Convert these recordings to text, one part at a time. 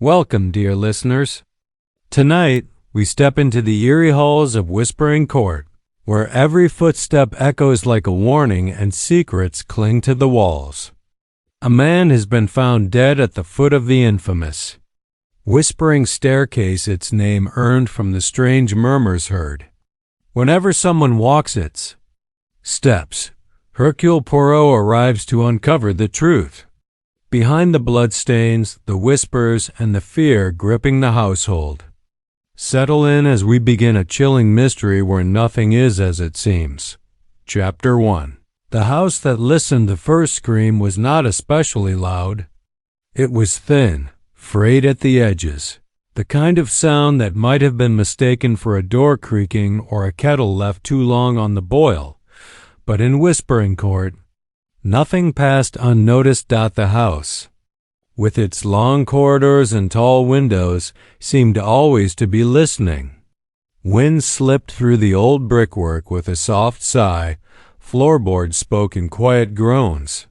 Welcome, dear listeners. Tonight, we step into the eerie halls of Whispering Court, where every footstep echoes like a warning and secrets cling to the walls. A man has been found dead at the foot of the infamous Whispering Staircase, its name earned from the strange murmurs heard whenever someone walks its steps. Hercule Poirot arrives to uncover the truth behind the bloodstains, the whispers, and the fear gripping the household. Settle in as we begin a chilling mystery where nothing is as it seems. Chapter 1. The house that listened the first scream was not especially loud. It was thin, frayed at the edges, the kind of sound that might have been mistaken for a door creaking or a kettle left too long on the boil. But in Whispering Court, nothing passed unnoticed. The house, with its long corridors and tall windows, seemed always to be listening. Wind slipped through the old brickwork with a soft sigh, floorboards spoke in quiet groans,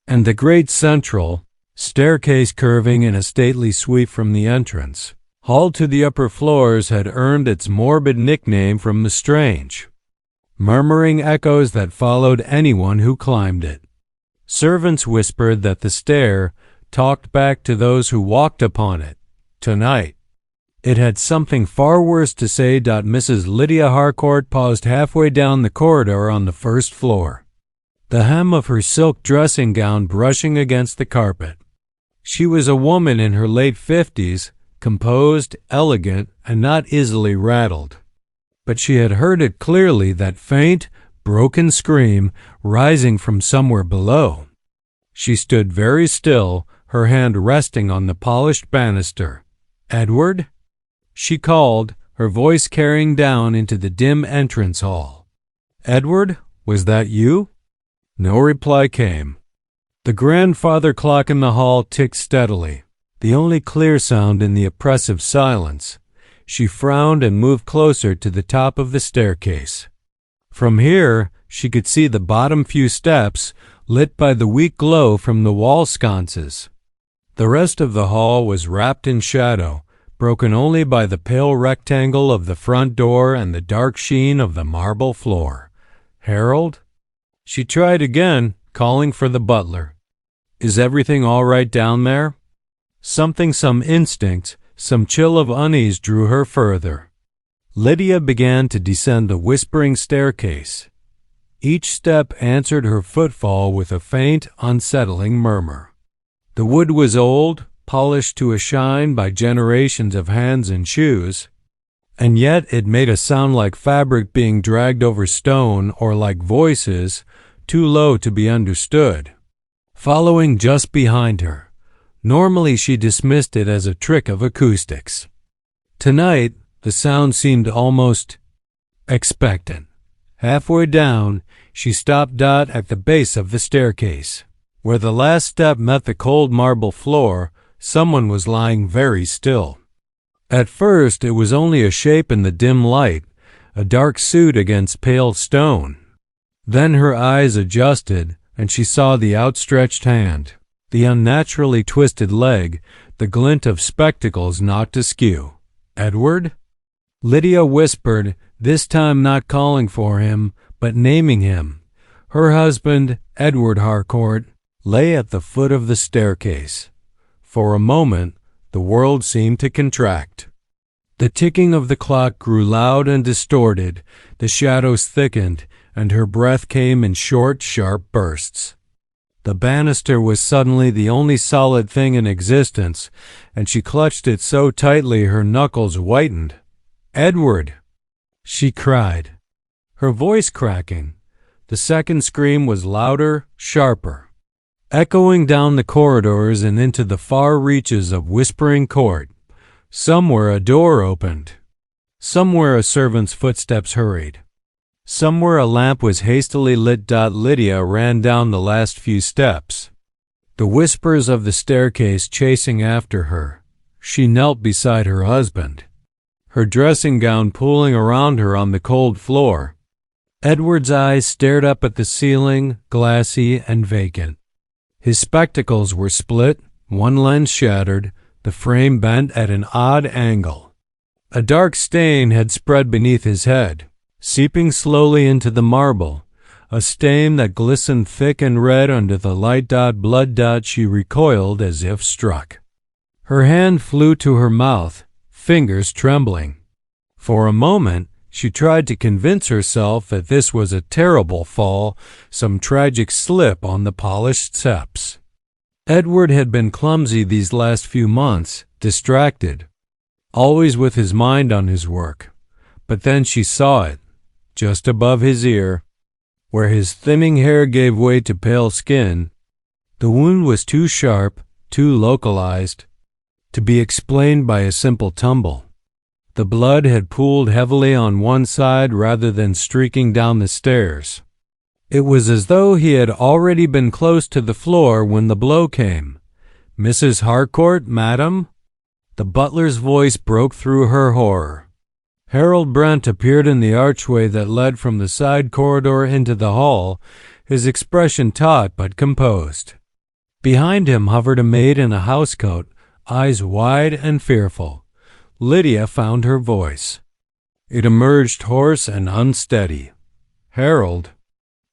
and the great central staircase, curving in a stately sweep from the entrance hall to the upper floors, had earned its morbid nickname from the strange, murmuring echoes that followed anyone who climbed it. Servants whispered that the stair talked back to those who walked upon it. Tonight, it had something far worse to say. Mrs. Lydia Harcourt paused halfway down the corridor on the first floor, the hem of her silk dressing gown brushing against the carpet. She was a woman in her late 50s, composed, elegant, and not easily rattled. But she had heard it clearly, that faint, broken scream rising from somewhere below. She stood very still, her hand resting on the polished banister. "Edward?" she called, her voice carrying down into the dim entrance hall. "Edward, was that you?" No reply came. The grandfather clock in the hall ticked steadily, the only clear sound in the oppressive silence. She frowned and moved closer to the top of the staircase. From here, she could see the bottom few steps, lit by the weak glow from the wall sconces. The rest of the hall was wrapped in shadow, broken only by the pale rectangle of the front door and the dark sheen of the marble floor. "Harold?" She tried again, calling for the butler. "Is everything all right down there?" Some instinct, some chill of unease drew her further. Lydia began to descend the Whispering Staircase. Each step answered her footfall with a faint, unsettling murmur. The wood was old, polished to a shine by generations of hands and shoes, and yet it made a sound like fabric being dragged over stone, or like voices too low to be understood, following just behind her. Normally she dismissed it as a trick of acoustics. Tonight, the sound seemed almost expectant. Halfway down, she stopped at the base of the staircase. Where the last step met the cold marble floor, someone was lying very still. At first, it was only a shape in the dim light, a dark suit against pale stone. Then her eyes adjusted, and she saw the outstretched hand, the unnaturally twisted leg, the glint of spectacles knocked askew. "Edward?" Lydia whispered, this time not calling for him, but naming him. Her husband, Edward Harcourt, lay at the foot of the staircase. For a moment, the world seemed to contract. The ticking of the clock grew loud and distorted, the shadows thickened, and her breath came in short, sharp bursts. The banister was suddenly the only solid thing in existence, and she clutched it so tightly her knuckles whitened. "Edward!" she cried, her voice cracking. The second scream was louder, sharper, echoing down the corridors and into the far reaches of Whispering Court. Somewhere a door opened. Somewhere a servant's footsteps hurried. Somewhere a lamp was hastily lit. Lydia ran down the last few steps, the whispers of the staircase chasing after her. She knelt beside her husband, her dressing gown pooling around her on the cold floor. Edward's eyes stared up at the ceiling, glassy and vacant. His spectacles were split, one lens shattered, the frame bent at an odd angle. A dark stain had spread beneath his head, seeping slowly into the marble, a stain that glistened thick and red under the light blood dot. She recoiled as if struck. Her hand flew to her mouth, fingers trembling. For a moment, she tried to convince herself that this was a terrible fall, some tragic slip on the polished steps. Edward had been clumsy these last few months, distracted, always with his mind on his work. But then she saw it, just above his ear, where his thinning hair gave way to pale skin. The wound was too sharp, too localized, to be explained by a simple tumble. The blood had pooled heavily on one side rather than streaking down the stairs. It was as though he had already been close to the floor when the blow came. "Mrs. Harcourt, madam?" The butler's voice broke through her horror. Harold Brent appeared in the archway that led from the side corridor into the hall, his expression taut but composed. Behind him hovered a maid in a housecoat, eyes wide and fearful. Lydia found her voice. It emerged hoarse and unsteady. "Harold,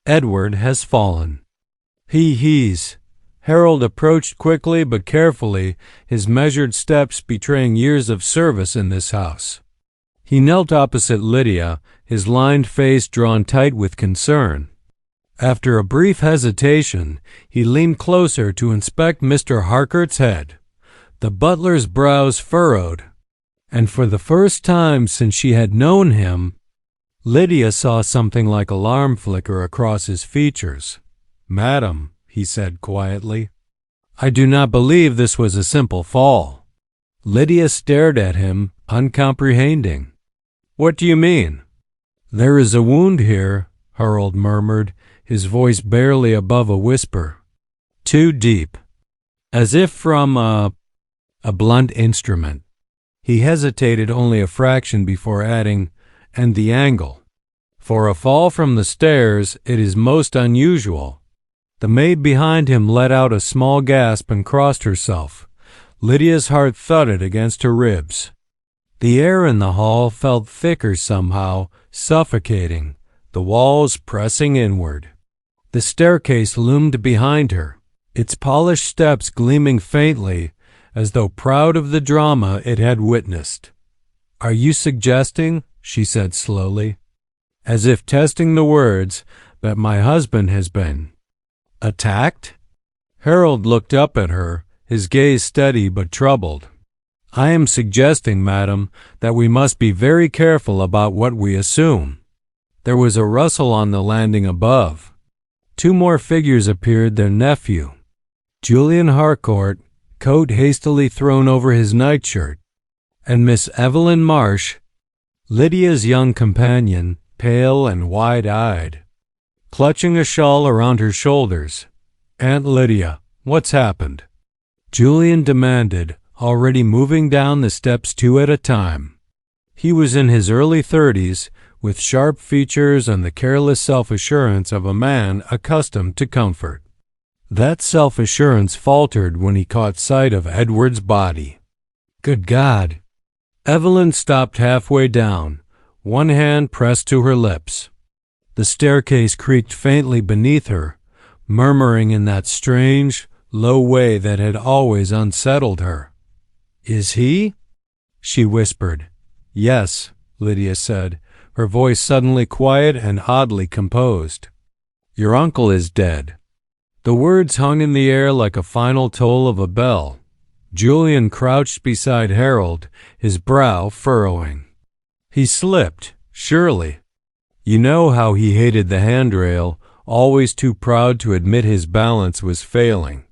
Edward has fallen." He's. Harold approached quickly but carefully, his measured steps betraying years of service in this house. He knelt opposite Lydia, his lined face drawn tight with concern. After a brief hesitation, he leaned closer to inspect Mr. Harcourt's head. The butler's brows furrowed, and for the first time since she had known him, Lydia saw something like alarm flicker across his features. "Madam," he said quietly, "I do not believe this was a simple fall." Lydia stared at him, uncomprehending. "What do you mean?" "There is a wound here," Harold murmured, his voice barely above a whisper. "Too deep, as if from a blunt instrument." He hesitated only a fraction before adding, "and the angle. For a fall from the stairs, it is most unusual." The maid behind him let out a small gasp and crossed herself. Lydia's heart thudded against her ribs. The air in the hall felt thicker somehow, suffocating, the walls pressing inward. The staircase loomed behind her, its polished steps gleaming faintly, as though proud of the drama it had witnessed. "Are you suggesting," she said slowly, as if testing the words, "that my husband has been attacked?" Harold looked up at her, his gaze steady but troubled. "I am suggesting, madam, that we must be very careful about what we assume." There was a rustle on the landing above. Two more figures appeared, their nephew, Julian Harcourt, coat hastily thrown over his nightshirt, and Miss Evelyn Marsh, Lydia's young companion, pale and wide-eyed, clutching a shawl around her shoulders. "Aunt Lydia, what's happened?" Julian demanded, already moving down the steps two at a time. He was in his early 30s, with sharp features and the careless self-assurance of a man accustomed to comfort. That self-assurance faltered when he caught sight of Edward's body. "Good God!" Evelyn stopped halfway down, one hand pressed to her lips. The staircase creaked faintly beneath her, murmuring in that strange, low way that had always unsettled her. "Is he?" she whispered. "Yes," Lydia said, her voice suddenly quiet and oddly composed. "Your uncle is dead." The words hung in the air like a final toll of a bell. Julian crouched beside Harold, his brow furrowing. He slipped, surely. You know how he hated the handrail, always too proud to admit his balance was failing.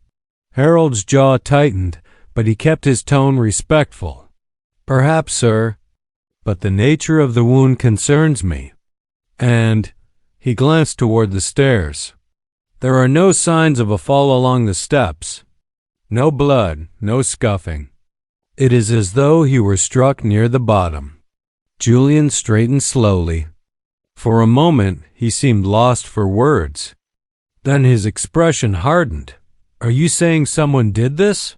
Harold's jaw tightened, but he kept his tone respectful. "Perhaps, sir, but the nature of the wound concerns me." And he glanced toward the stairs. "There are no signs of a fall along the steps. No blood, no scuffing. It is as though he were struck near the bottom." Julian straightened slowly. For a moment he seemed lost for words. Then his expression hardened. "Are you saying someone did this?"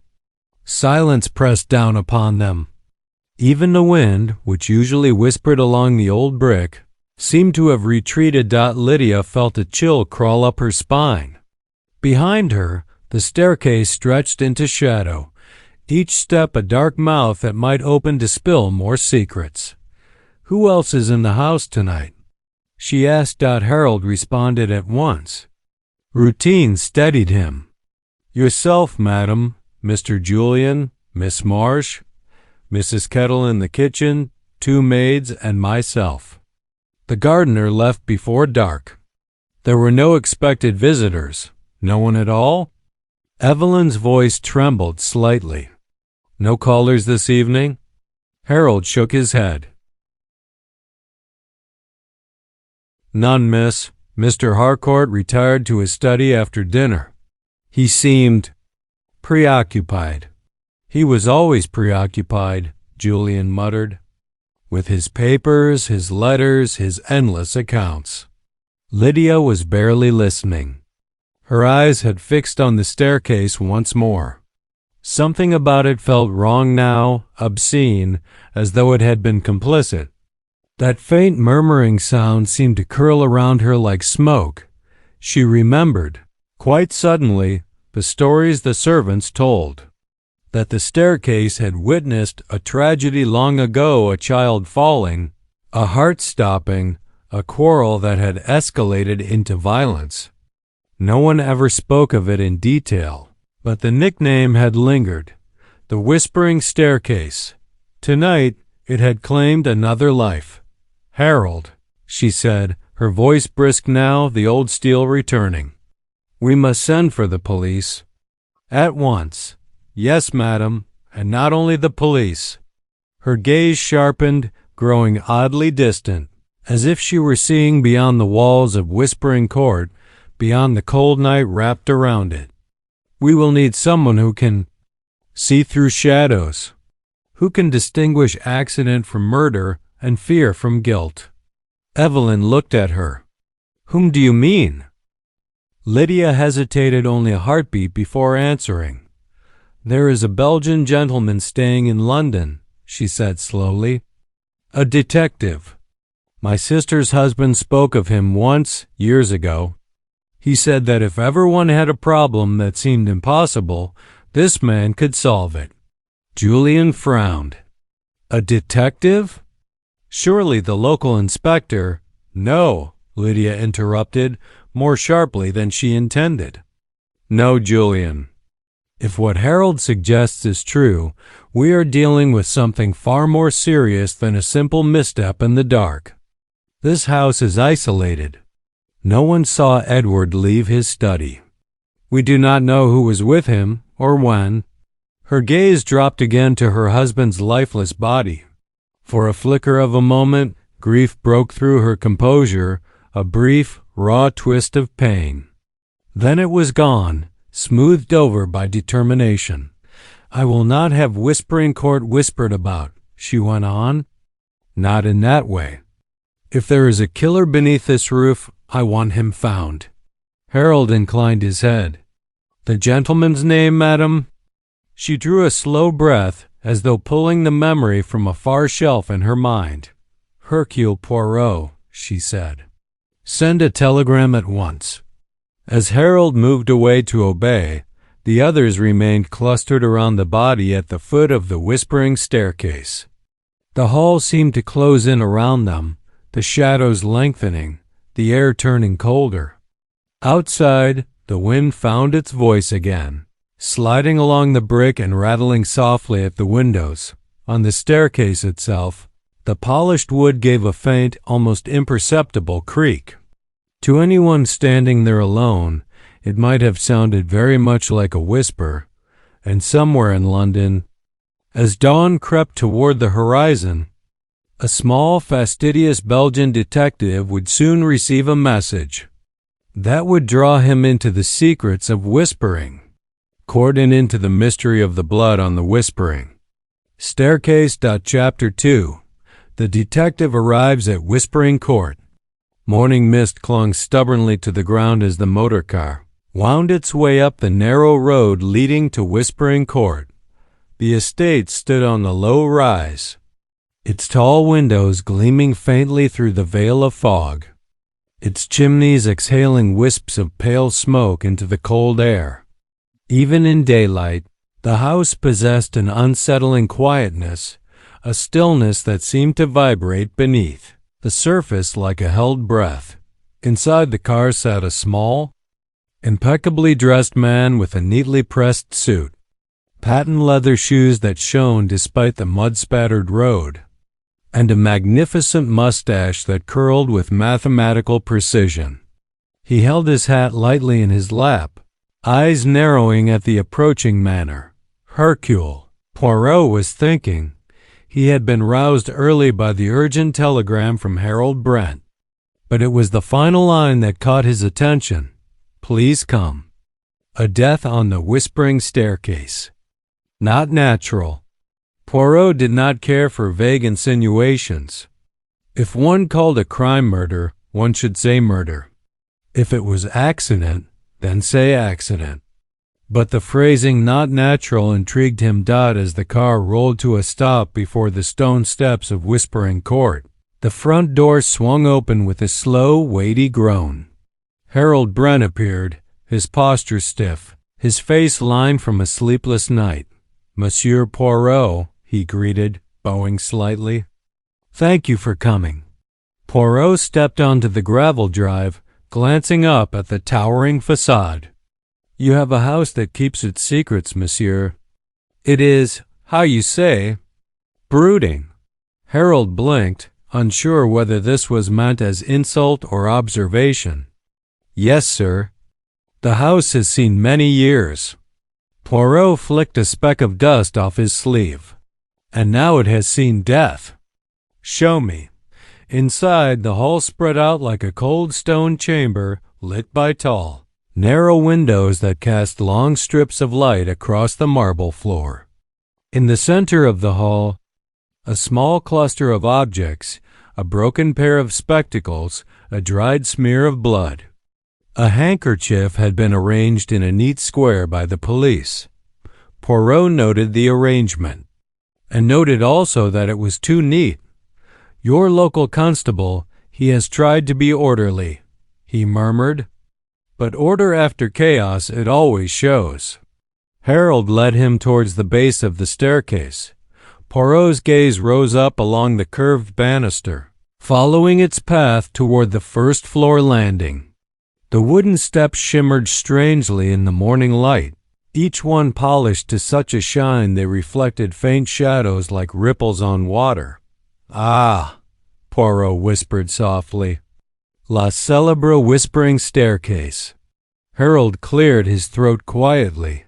Silence pressed down upon them. Even the wind, which usually whispered along the old brick, seemed to have retreated. Lydia felt a chill crawl up her spine. Behind her, the staircase stretched into shadow, each step a dark mouth that might open to spill more secrets. "Who else is in the house tonight?" she asked. Harold responded at once. Routine steadied him. "Yourself, madam, Mr. Julian, Miss Marsh, Mrs. Kettle in the kitchen, 2 maids, and myself." The gardener left before dark. There were no expected visitors. No one at all? Evelyn's voice trembled slightly. "No callers this evening?" Harold shook his head. "None, miss. Mr. Harcourt retired to his study after dinner. He seemed preoccupied." "He was always preoccupied," Julian muttered, "with his papers, his letters, his endless accounts." Lydia was barely listening. Her eyes had fixed on the staircase once more. Something about it felt wrong now, obscene, as though it had been complicit. That faint murmuring sound seemed to curl around her like smoke. She remembered, quite suddenly, the stories the servants told. That the staircase had witnessed a tragedy long ago, a child falling, a heart stopping, a quarrel that had escalated into violence. No one ever spoke of it in detail, but the nickname had lingered. The Whispering Staircase. Tonight, it had claimed another life. "Harold," she said, her voice brisk now, the old steel returning. "We must send for the police." "At once." "Yes, madam, and not only the police." Her gaze sharpened, growing oddly distant, as if she were seeing beyond the walls of Whispering Court, beyond the cold night wrapped around it. "We will need someone who can see through shadows, who can distinguish accident from murder and fear from guilt." Evelyn looked at her. "Whom do you mean?" Lydia hesitated only a heartbeat before answering. "There is a Belgian gentleman staying in London," she said slowly. "A detective. My sister's husband spoke of him once, years ago. He said that if ever one had a problem that seemed impossible, this man could solve it." Julian frowned. "A detective? Surely the local inspector—" "No," Lydia interrupted, more sharply than she intended. "No, Julian. If what Harold suggests is true, we are dealing with something far more serious than a simple misstep in the dark. This house is isolated. No one saw Edward leave his study. We do not know who was with him or when." Her gaze dropped again to her husband's lifeless body. For a flicker of a moment, grief broke through her composure, a brief, raw twist of pain. Then it was gone, smoothed over by determination. "I will not have Whispering Court whispered about," she went on. "Not in that way. If there is a killer beneath this roof, I want him found." Harold inclined his head. "The gentleman's name, madam?" She drew a slow breath, as though pulling the memory from a far shelf in her mind. "Hercule Poirot," she said. "Send a telegram at once." As Harold moved away to obey, the others remained clustered around the body at the foot of the Whispering Staircase. The hall seemed to close in around them, the shadows lengthening, the air turning colder. Outside, the wind found its voice again, sliding along the brick and rattling softly at the windows. On the staircase itself, the polished wood gave a faint, almost imperceptible creak. To anyone standing there alone, it might have sounded very much like a whisper, and somewhere in London, as dawn crept toward the horizon, a small, fastidious Belgian detective would soon receive a message that would draw him into the secrets of whispering, court and into the mystery of the blood on the Whispering Staircase. Chapter 2. The detective arrives at Whispering Court. Morning mist clung stubbornly to the ground as the motor car wound its way up the narrow road leading to Whispering Court. The estate stood on the low rise, its tall windows gleaming faintly through the veil of fog, its chimneys exhaling wisps of pale smoke into the cold air. Even in daylight, the house possessed an unsettling quietness, a stillness that seemed to vibrate beneath the surface like a held breath. Inside the car sat a small, impeccably dressed man with a neatly pressed suit, patent leather shoes that shone despite the mud-spattered road, and a magnificent mustache that curled with mathematical precision. He held his hat lightly in his lap, eyes narrowing at the approaching manor. Hercule Poirot was thinking. He had been roused early by the urgent telegram from Harold Brent, but it was the final line that caught his attention. "Please come." A death on the whispering staircase. Not natural. Poirot did not care for vague insinuations. If one called a crime murder, one should say murder. If it was accident, then say accident. But the phrasing "not natural" intrigued him. As the car rolled to a stop before the stone steps of Whispering Court, the front door swung open with a slow, weighty groan. Harold Brent appeared, his posture stiff, his face lined from a sleepless night. "Monsieur Poirot," he greeted, bowing slightly. "Thank you for coming." Poirot stepped onto the gravel drive, glancing up at the towering facade. "You have a house that keeps its secrets, monsieur. It is, how you say, brooding." Harold blinked, unsure whether this was meant as insult or observation. "Yes, sir. The house has seen many years." Poirot flicked a speck of dust off his sleeve. "And now it has seen death." "Show me." Inside, the hall spread out like a cold stone chamber lit by tall, narrow windows that cast long strips of light across the marble floor. In the center of the hall, a small cluster of objects, a broken pair of spectacles, a dried smear of blood. A handkerchief had been arranged in a neat square by the police. Poirot noted the arrangement, and noted also that it was too neat. "Your local constable, he has tried to be orderly," he murmured. "But order after chaos it always shows." Harold led him towards the base of the staircase. Poirot's gaze rose up along the curved banister, following its path toward the first-floor landing. The wooden steps shimmered strangely in the morning light, each one polished to such a shine they reflected faint shadows like ripples on water. "Ah," Poirot whispered softly. "La célèbre whispering staircase." Harold cleared his throat quietly.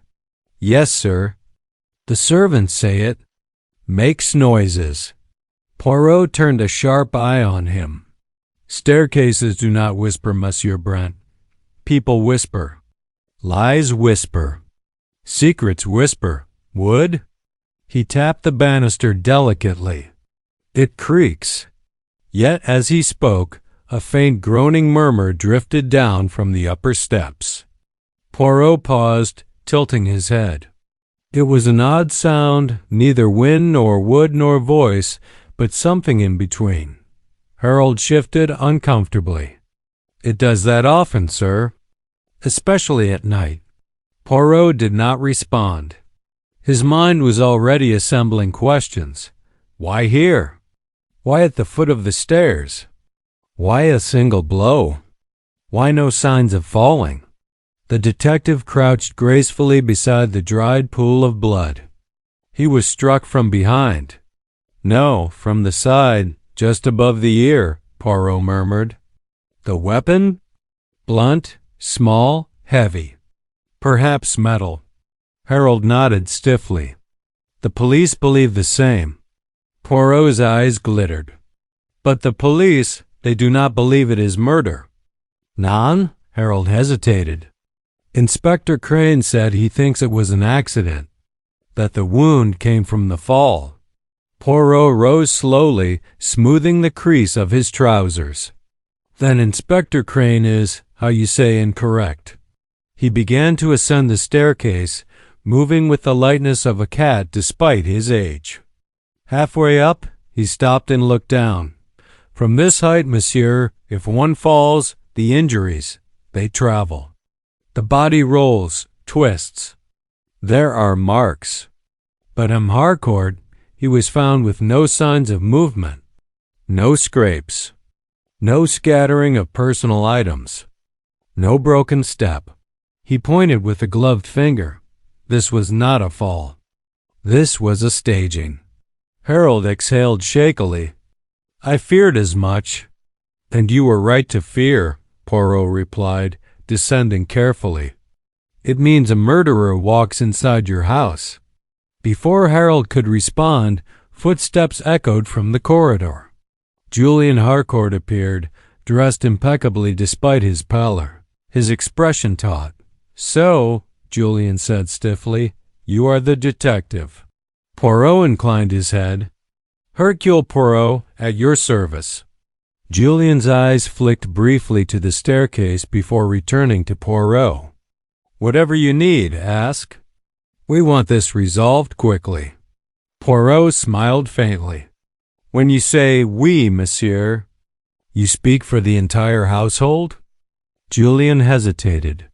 "Yes, sir. The servants say it makes noises." Poirot turned a sharp eye on him. "Staircases do not whisper, Monsieur Brent. People whisper. Lies whisper. Secrets whisper. Wood?" He tapped the banister delicately. "It creaks." Yet as he spoke, a faint groaning murmur drifted down from the upper steps. Poirot paused, tilting his head. It was an odd sound, neither wind nor wood nor voice, but something in between. Harold shifted uncomfortably. "It does that often, sir, especially at night." Poirot did not respond. His mind was already assembling questions. Why here? Why at the foot of the stairs? Why a single blow? Why no signs of falling? The detective crouched gracefully beside the dried pool of blood. He was struck from behind. "No, from the side, just above the ear," Poirot murmured. "The weapon? Blunt, small, heavy. Perhaps metal." Harold nodded stiffly. "The police believe the same." Poirot's eyes glittered. "But the police, they do not believe it is murder." "Non?" Harold hesitated. "Inspector Crane said he thinks it was an accident, that the wound came from the fall." Poirot rose slowly, smoothing the crease of his trousers. "Then Inspector Crane is, how you say, incorrect." He began to ascend the staircase, moving with the lightness of a cat despite his age. Halfway up, he stopped and looked down. From this height, monsieur, if one falls, the injuries, they travel. The body rolls, twists. There are marks. But in Harcourt, he was found with no signs of movement, no scrapes, no scattering of personal items, no broken step. He pointed with a gloved finger. This was not a fall. This was a staging. Harold exhaled shakily. I feared as much. And you were right to fear, Poirot replied, descending carefully. It means a murderer walks inside your house. Before Harold could respond, footsteps echoed from the corridor. Julian Harcourt appeared, dressed impeccably despite his pallor. His expression taut. So, Julian said stiffly, you are the detective. Poirot inclined his head. Hercule Poirot, at your service. Julian's eyes flicked briefly to the staircase before returning to Poirot. Whatever you need, ask. We want this resolved quickly. Poirot smiled faintly. When you say we, monsieur, you speak for the entire household? Julian hesitated.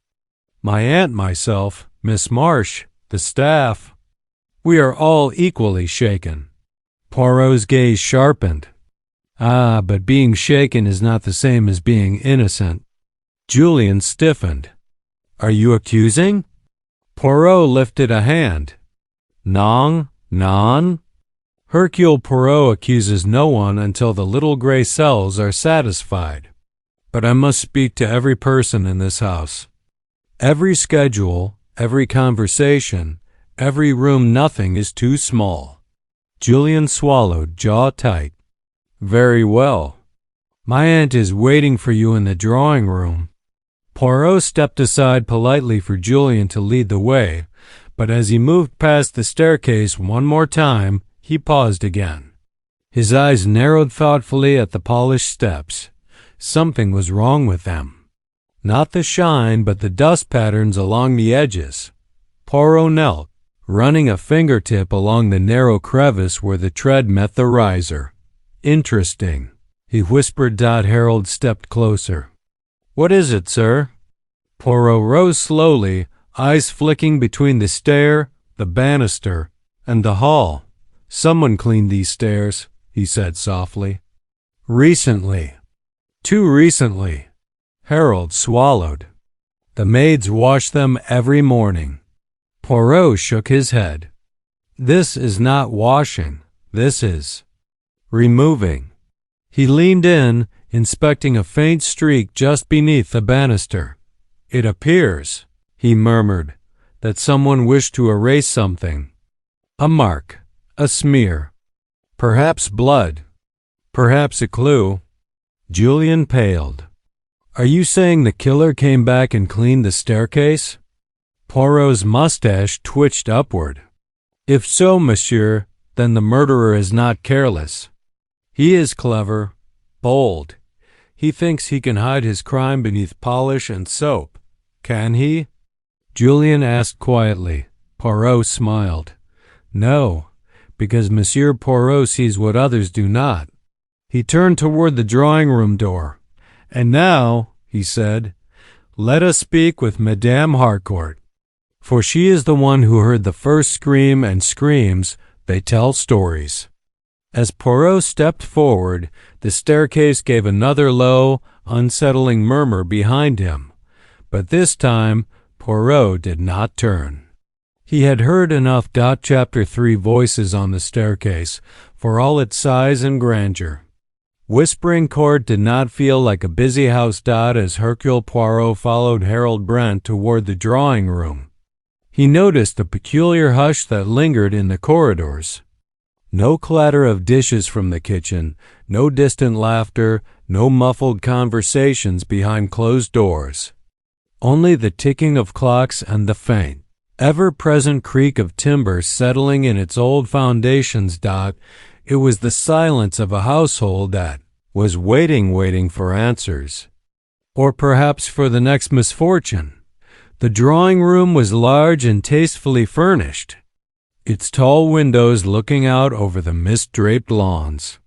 My aunt, myself, Miss Marsh, the staff. We are all equally shaken. Poirot's gaze sharpened. Ah, but being shaken is not the same as being innocent. Julian stiffened. Are you accusing? Poirot lifted a hand. Non. Hercule Poirot accuses no one until the little gray cells are satisfied. But I must speak to every person in this house. Every schedule, every conversation, every room, nothing is too small. Julian swallowed, jaw tight. Very well. My aunt is waiting for you in the drawing room. Poirot stepped aside politely for Julian to lead the way, but as he moved past the staircase one more time, he paused again. His eyes narrowed thoughtfully at the polished steps. Something was wrong with them. Not the shine, but the dust patterns along the edges. Poirot knelt, running a fingertip along the narrow crevice where the tread met the riser. Interesting, he whispered. Harold stepped closer. What is it, sir? Poirot rose slowly, eyes flicking between the stair, the banister, and the hall. Someone cleaned these stairs, he said softly. Recently. Too recently. Harold swallowed. The maids wash them every morning. Poirot shook his head. This is not washing. This is removing. He leaned in, inspecting a faint streak just beneath the banister. It appears, he murmured, that someone wished to erase something. A mark, a smear, perhaps blood, perhaps a clue. Julian paled. Are you saying the killer came back and cleaned the staircase? Poirot's mustache twitched upward. If so, monsieur, then the murderer is not careless. He is clever, bold. He thinks he can hide his crime beneath polish and soap. Can he? Julian asked quietly. Poirot smiled. No, because Monsieur Poirot sees what others do not. He turned toward the drawing-room door. And now, he said, let us speak with Madame Harcourt. For she is the one who heard the first scream, and screams, they tell stories. As Poirot stepped forward, the staircase gave another low, unsettling murmur behind him. But this time, Poirot did not turn. He had heard enough. Chapter 3 voices on the staircase, for all its size and grandeur. Whispering Court did not feel like a busy house. As Hercule Poirot followed Harold Brent toward the drawing room, he noticed a peculiar hush that lingered in the corridors. No clatter of dishes from the kitchen, no distant laughter, no muffled conversations behind closed doors. Only the ticking of clocks and the faint, ever-present creak of timber settling in its old foundations. It was the silence of a household that was waiting for answers. Or perhaps for the next misfortune. The drawing room was large and tastefully furnished, its tall windows looking out over the mist-draped lawns.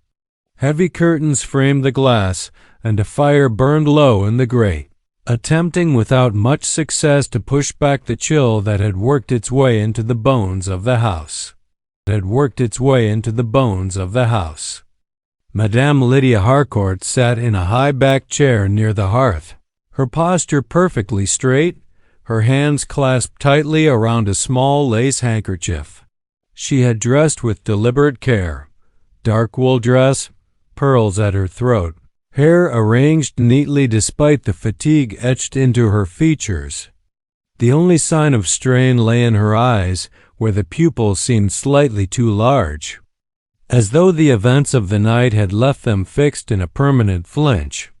Heavy curtains framed the glass, and a fire burned low in the grate, attempting without much success to push back the chill that had worked its way into the bones of the house. Madame Lydia Harcourt sat in a high-backed chair near the hearth, her posture perfectly straight, her hands clasped tightly around a small lace handkerchief. She had dressed with deliberate care, dark wool dress, pearls at her throat, hair arranged neatly despite the fatigue etched into her features. The only sign of strain lay in her eyes, where the pupils seemed slightly too large, as though the events of the night had left them fixed in a permanent flinch.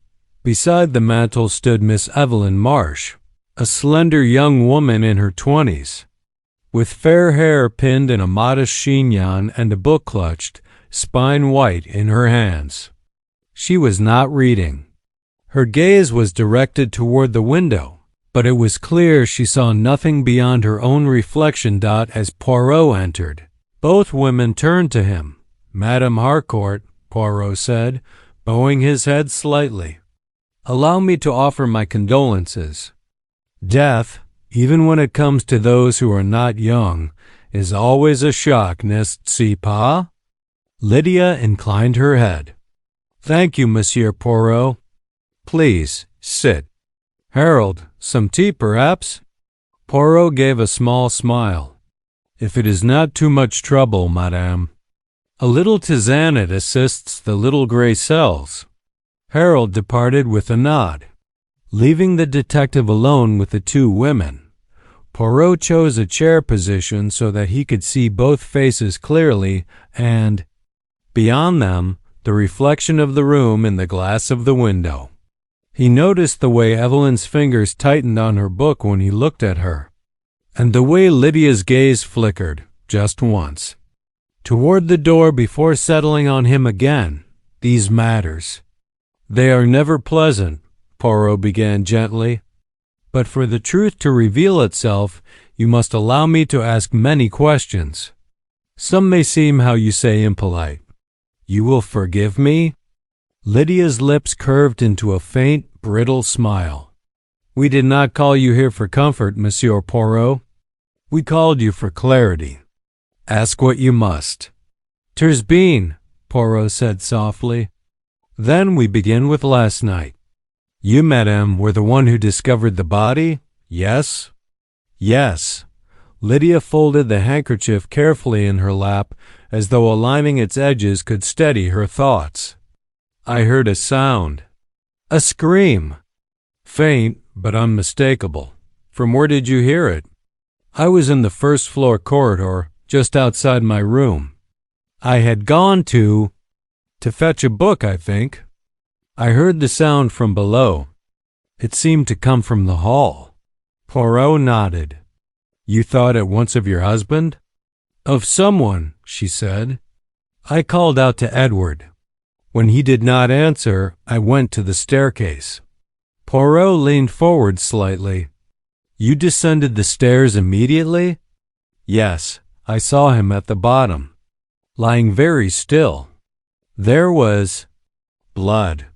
Beside the mantel stood Miss Evelyn Marsh, a slender young woman in her 20s, with fair hair pinned in a modest chignon and a book clutched, spine white, in her hands. She was not reading. Her gaze was directed toward the window, but it was clear she saw nothing beyond her own reflection as Poirot entered. Both women turned to him. "Madame Harcourt," Poirot said, bowing his head slightly, "allow me to offer my condolences. Death, even when it comes to those who are not young, is always a shock, n'est-ce pas?" Lydia inclined her head. "Thank you, Monsieur Poirot. Please, sit. Harold, some tea, perhaps?" Poirot gave a small smile. "If it is not too much trouble, madame. A little tisane assists the little gray cells." Harold departed with a nod. Leaving the detective alone with the two women, Poirot chose a chair position so that he could see both faces clearly and, beyond them, the reflection of the room in the glass of the window. He noticed the way Evelyn's fingers tightened on her book when he looked at her, and the way Lydia's gaze flickered, just once, toward the door before settling on him again. "These matters. They are never pleasant," Poirot began gently, "but for the truth to reveal itself, you must allow me to ask many questions. Some may seem, how you say, impolite. You will forgive me?" Lydia's lips curved into a faint, brittle smile. "We did not call you here for comfort, Monsieur Poirot. We called you for clarity. Ask what you must." "'Ter's been," Poirot said softly. "Then we begin with last night. You, madame, were the one who discovered the body, yes?" "Yes." Lydia folded the handkerchief carefully in her lap, as though aligning its edges could steady her thoughts. "I heard a sound. A scream. Faint, but unmistakable. From where did you hear it?" "I was in the first-floor corridor, just outside my room. I had gone to fetch a book, I think. I heard the sound from below. It seemed to come from the hall." Poirot nodded. "You thought at once of your husband?" "Of someone," she said. "I called out to Edward. When he did not answer, I went to the staircase." Poirot leaned forward slightly. "You descended the stairs immediately?" "Yes, I saw him at the bottom, lying very still. There was blood."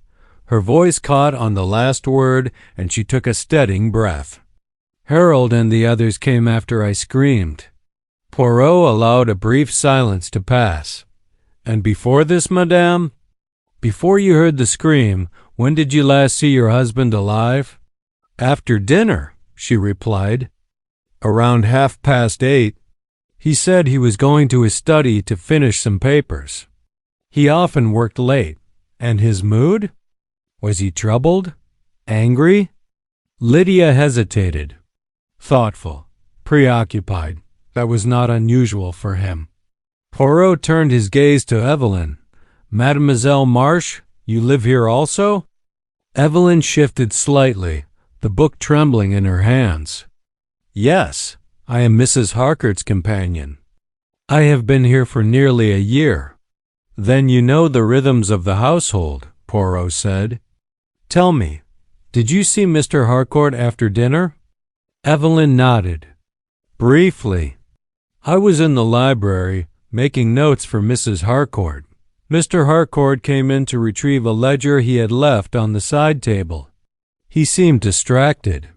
Her voice caught on the last word, and she took a steadying breath. "Harold and the others came after I screamed." Poirot allowed a brief silence to pass. "And before this, madame? Before you heard the scream, when did you last see your husband alive?" "After dinner," she replied. "Around 8:30. He said he was going to his study to finish some papers. He often worked late." "And his mood? Was he troubled? Angry?" Lydia hesitated. Thoughtful, preoccupied. That was not unusual for him. Poirot turned his gaze to Evelyn. "Mademoiselle Marsh, you live here also?" Evelyn shifted slightly, the book trembling in her hands. "Yes, I am Mrs. Harcourt's companion. I have been here for nearly a year." "Then you know the rhythms of the household," Poirot said. "Tell me, did you see Mr. Harcourt after dinner?" Evelyn nodded. Briefly. I was in the library, making notes for Mrs. Harcourt. Mr. Harcourt came in to retrieve a ledger he had left on the side table. He seemed distracted.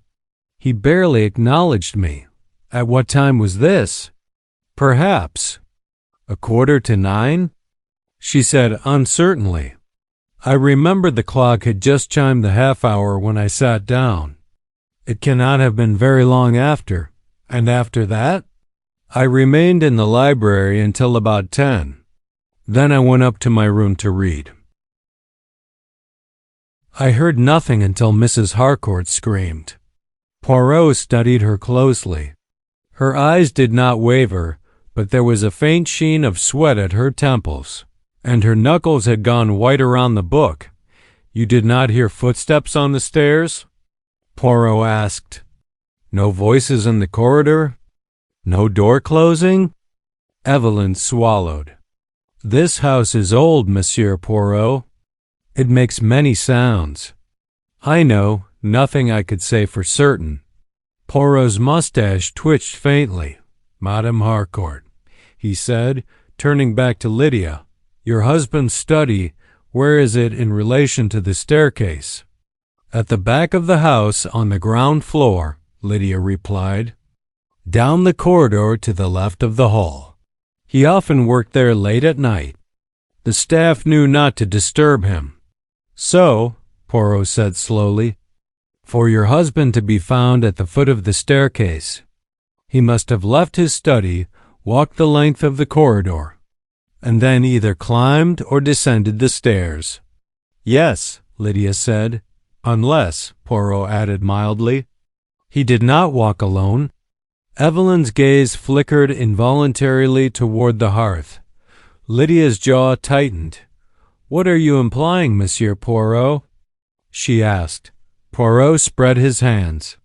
He barely acknowledged me. At what time was this? Perhaps 9:15? She said uncertainly. I remembered the clock had just chimed the half hour when I sat down. It cannot have been very long after. And after that? I remained in the library until about 10. Then I went up to my room to read. I heard nothing until Mrs. Harcourt screamed. Poirot studied her closely. Her eyes did not waver, but there was a faint sheen of sweat at her temples, and her knuckles had gone white around the book. You did not hear footsteps on the stairs? Poirot asked. No voices in the corridor? No door closing? Evelyn swallowed. This house is old, Monsieur Poirot. It makes many sounds. I know, nothing I could say for certain. Poirot's mustache twitched faintly. Madame Harcourt, he said, turning back to Lydia. Your husband's study, where is it in relation to the staircase? At the back of the house on the ground floor, Lydia replied. Down the corridor to the left of the hall. He often worked there late at night. The staff knew not to disturb him. So, Poirot said slowly, for your husband to be found at the foot of the staircase, he must have left his study, walked the length of the corridor, and then either climbed or descended the stairs. Yes, Lydia said, unless, Poirot added mildly, he did not walk alone. Evelyn's gaze flickered involuntarily toward the hearth. Lydia's jaw tightened. What are you implying, Monsieur Poirot? She asked. Poirot spread his hands.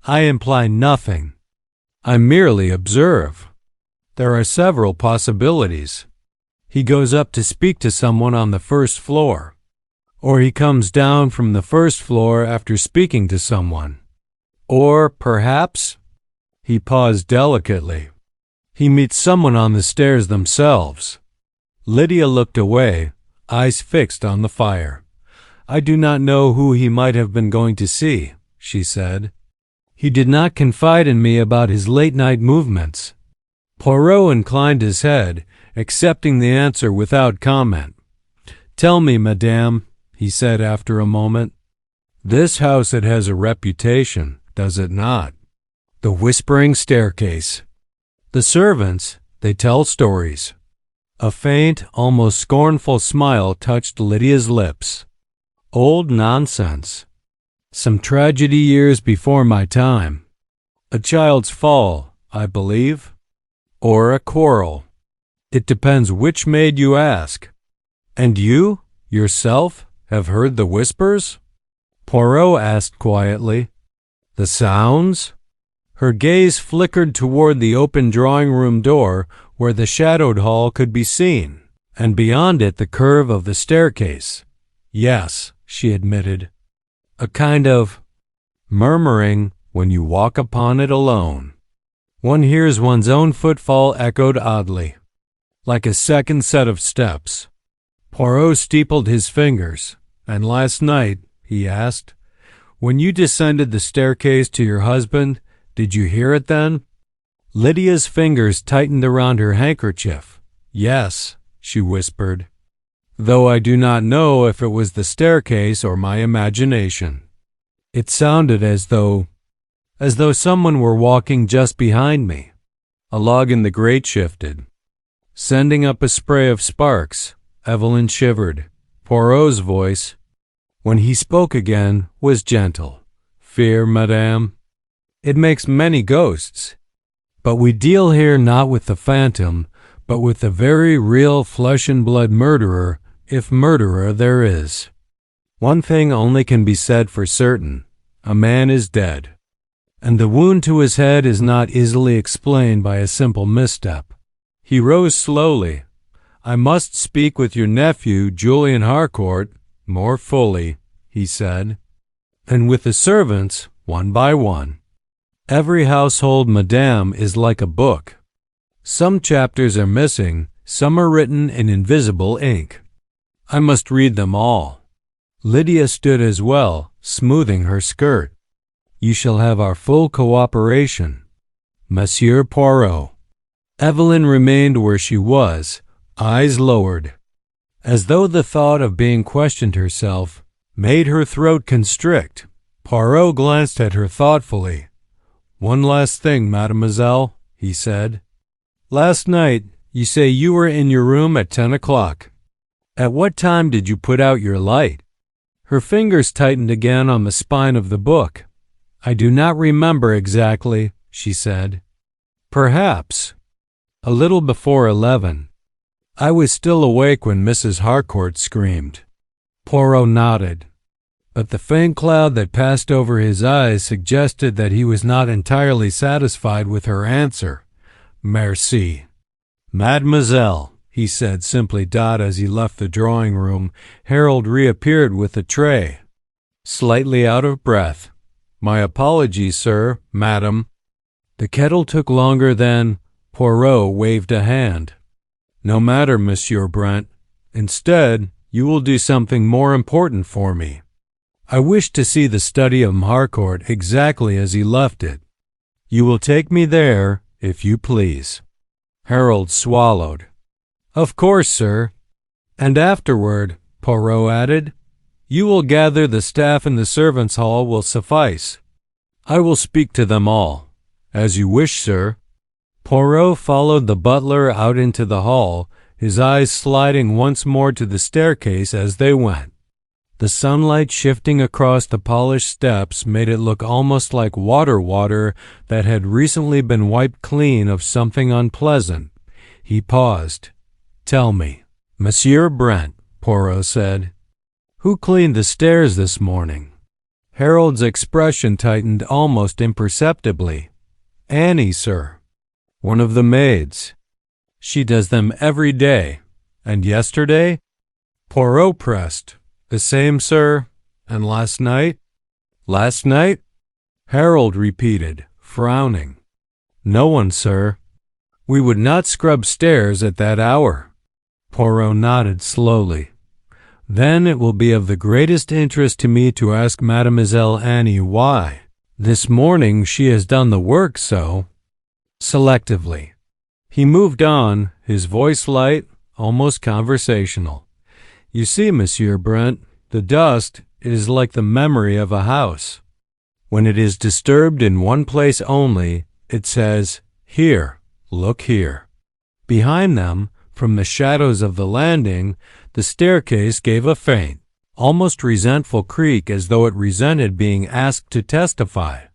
I imply nothing. I merely observe. There are several possibilities. He goes up to speak to someone on the first floor, or he comes down from the first floor after speaking to someone. Or, perhaps, he paused delicately, he meets someone on the stairs themselves. Lydia looked away, eyes fixed on the fire. I do not know who he might have been going to see, she said. He did not confide in me about his late-night movements. Poirot inclined his head, accepting the answer without comment. Tell me, madame, he said after a moment. This house it has a reputation, does it not? The whispering staircase. The servants, they tell stories. A faint, almost scornful smile touched Lydia's lips. Old nonsense. Some tragedy years before my time. A child's fall, I believe. Or a quarrel. It depends which maid you ask. And you, yourself, have heard the whispers? Poirot asked quietly. The sounds? Her gaze flickered toward the open drawing-room door where the shadowed hall could be seen, and beyond it the curve of the staircase. Yes, she admitted. A kind of murmuring when you walk upon it alone. One hears one's own footfall echoed oddly, like a second set of steps. Poirot steepled his fingers. And last night, he asked, when you descended the staircase to your husband, did you hear it then? Lydia's fingers tightened around her handkerchief. Yes, she whispered, though I do not know if it was the staircase or my imagination. It sounded as though someone were walking just behind me. A log in the grate shifted, sending up a spray of sparks. Evelyn shivered. Poirot's voice, when he spoke again, was gentle. Fear, madame? It makes many ghosts. But we deal here not with the phantom, but with the very real flesh-and-blood murderer, if murderer there is. One thing only can be said for certain. A man is dead. And the wound to his head is not easily explained by a simple misstep. He rose slowly. I must speak with your nephew, Julian Harcourt, more fully, he said, and with the servants, one by one. Every household, madame, is like a book. Some chapters are missing, some are written in invisible ink. I must read them all. Lydia stood as well, smoothing her skirt. You shall have our full cooperation, Monsieur Poirot. Evelyn remained where she was, eyes lowered, as though the thought of being questioned herself made her throat constrict. Poirot glanced at her thoughtfully. One last thing, mademoiselle, he said. Last night, you say you were in your room at 10 o'clock. At what time did you put out your light? Her fingers tightened again on the spine of the book. I do not remember exactly, she said. Perhaps a little before 11. I was still awake when Mrs. Harcourt screamed. Poirot nodded, but the faint cloud that passed over his eyes suggested that he was not entirely satisfied with her answer. Merci. Mademoiselle, he said simply. As he left the drawing room, Harold reappeared with a tray, slightly out of breath. My apologies, sir, madam. The kettle took longer than... Poirot waved a hand. No matter, Monsieur Brent. Instead, you will do something more important for me. I wish to see the study of Harcourt exactly as he left it. You will take me there, if you please. Harold swallowed. Of course, sir. And afterward, Poirot added, you will gather the staff in the servants' hall will suffice. I will speak to them all. As you wish, sir. Poirot followed the butler out into the hall, his eyes sliding once more to the staircase as they went. The sunlight shifting across the polished steps made it look almost like water that had recently been wiped clean of something unpleasant. He paused. Tell me, Monsieur Brent, Poirot said, who cleaned the stairs this morning? Harold's expression tightened almost imperceptibly. Annie, sir. One of the maids. She does them every day. And yesterday? Poirot pressed. The same, sir. And last night? Last night? Harold repeated, frowning. No one, sir. We would not scrub stairs at that hour. Poirot nodded slowly. Then it will be of the greatest interest to me to ask Mademoiselle Annie why. This morning she has done the work so selectively. He moved on, his voice light, almost conversational. You see, Monsieur Brent, the dust is like the memory of a house. When it is disturbed in one place only, it says, here, look here. Behind them, from the shadows of the landing, the staircase gave a faint, almost resentful creak as though it resented being asked to testify.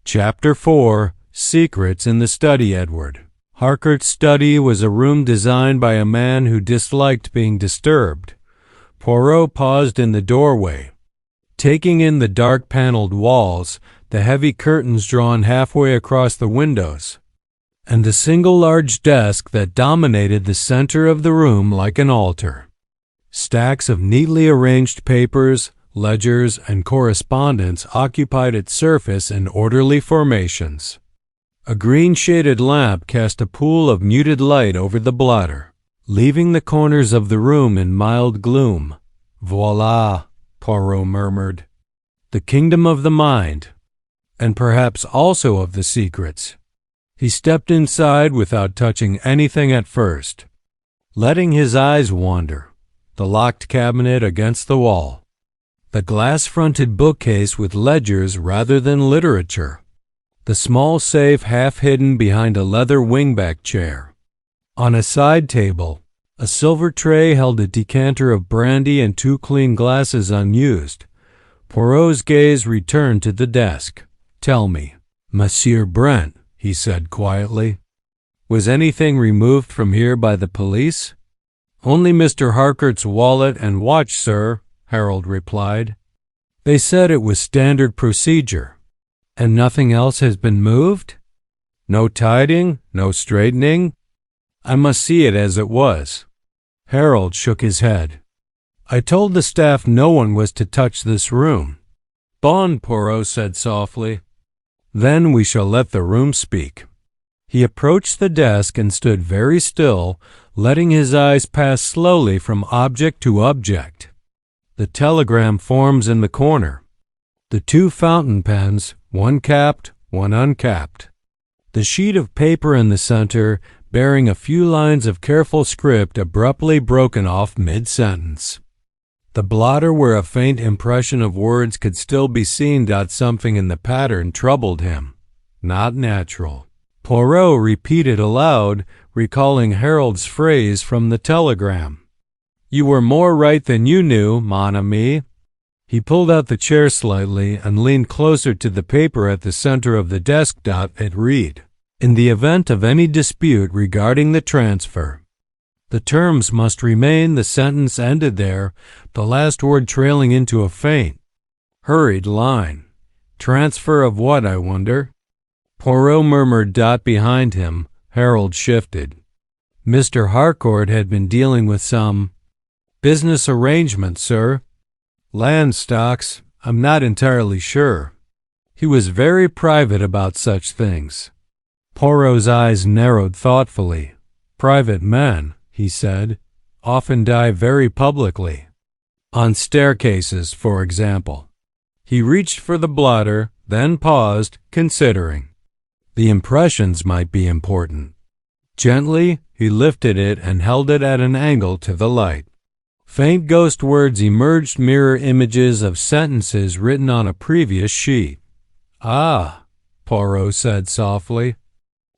Chapter 4. Secrets in the Study. Edward Harcourt's study was a room designed by a man who disliked being disturbed. Poirot paused in the doorway, taking in the dark paneled walls, the heavy curtains drawn halfway across the windows, and the single large desk that dominated the center of the room like an altar. Stacks of neatly arranged papers, ledgers, and correspondence occupied its surface in orderly formations. A green-shaded lamp cast a pool of muted light over the blotter, leaving the corners of the room in mild gloom. Voila, Poirot murmured. The kingdom of the mind, and perhaps also of the secrets. He stepped inside without touching anything at first, letting his eyes wander. The locked cabinet against the wall, the glass-fronted bookcase with ledgers rather than literature, the small safe half hidden behind a leather wingback chair. On a side table, a silver tray held a decanter of brandy and 2 clean glasses unused. Poirot's gaze returned to the desk. Tell me, Monsieur Brent, he said quietly, was anything removed from here by the police? Only Mr. Harcourt's wallet and watch, sir, Harold replied. They said it was standard procedure. And nothing else has been moved? No tidying, no straightening? I must see it as it was. Harold shook his head. I told the staff no one was to touch this room. respond, Poirot said softly. Then we shall let the room speak. He approached the desk and stood very still, letting his eyes pass slowly from object to object. The telegram forms in the corner. The two fountain pens, one capped, one uncapped. The sheet of paper in the center, bearing a few lines of careful script abruptly broken off mid-sentence. The blotter where a faint impression of words could still be seen. Something in the pattern troubled him. Not natural. Poirot repeated aloud, recalling Harold's phrase from the telegram. You were more right than you knew, mon ami. He pulled out the chair slightly and leaned closer to the paper at the center of the desk. It read, in the event of any dispute regarding the transfer, the terms must remain. The sentence ended there, the last word trailing into a faint, hurried line. Transfer of what, I wonder? Poirot murmured. Behind him, Harold shifted. Mr. Harcourt had been dealing with some business arrangement, sir. Land stocks, I'm not entirely sure. He was very private about such things. Poirot's eyes narrowed thoughtfully. Private men, he said, often die very publicly. On staircases, for example. He reached for the blotter, then paused, considering. The impressions might be important. Gently, he lifted it and held it at an angle to the light. Faint ghost words emerged, mirror images of sentences written on a previous sheet. Ah, Poirot said softly.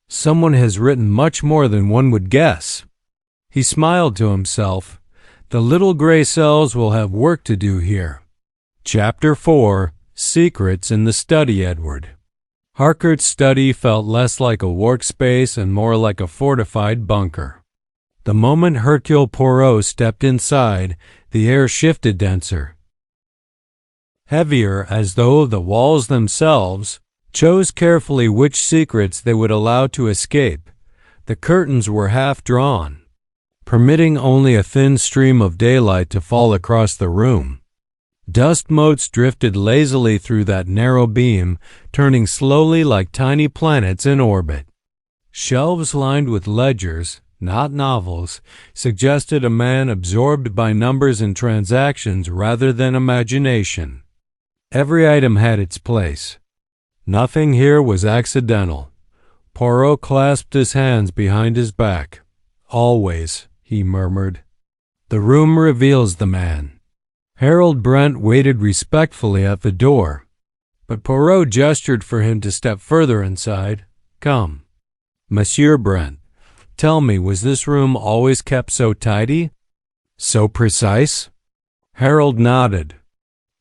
Someone has written much more than one would guess. He smiled to himself. The little gray cells will have work to do here. Chapter 4. Secrets in the Study. Edward. Harcourt's study felt less like a workspace and more like a fortified bunker. The moment Hercule Poirot stepped inside, the air shifted denser, heavier, as though the walls themselves chose carefully which secrets they would allow to escape. The curtains were half drawn, permitting only a thin stream of daylight to fall across the room. Dust motes drifted lazily through that narrow beam, turning slowly like tiny planets in orbit. Shelves lined with ledgers, not novels, suggested a man absorbed by numbers and transactions rather than imagination. Every item had its place. Nothing here was accidental. Poirot clasped his hands behind his back. Always, he murmured. The room reveals the man. Harold Brent waited respectfully at the door, but Poirot gestured for him to step further inside. Come. Monsieur Brent, tell me, was this room always kept so tidy? So precise? Harold nodded.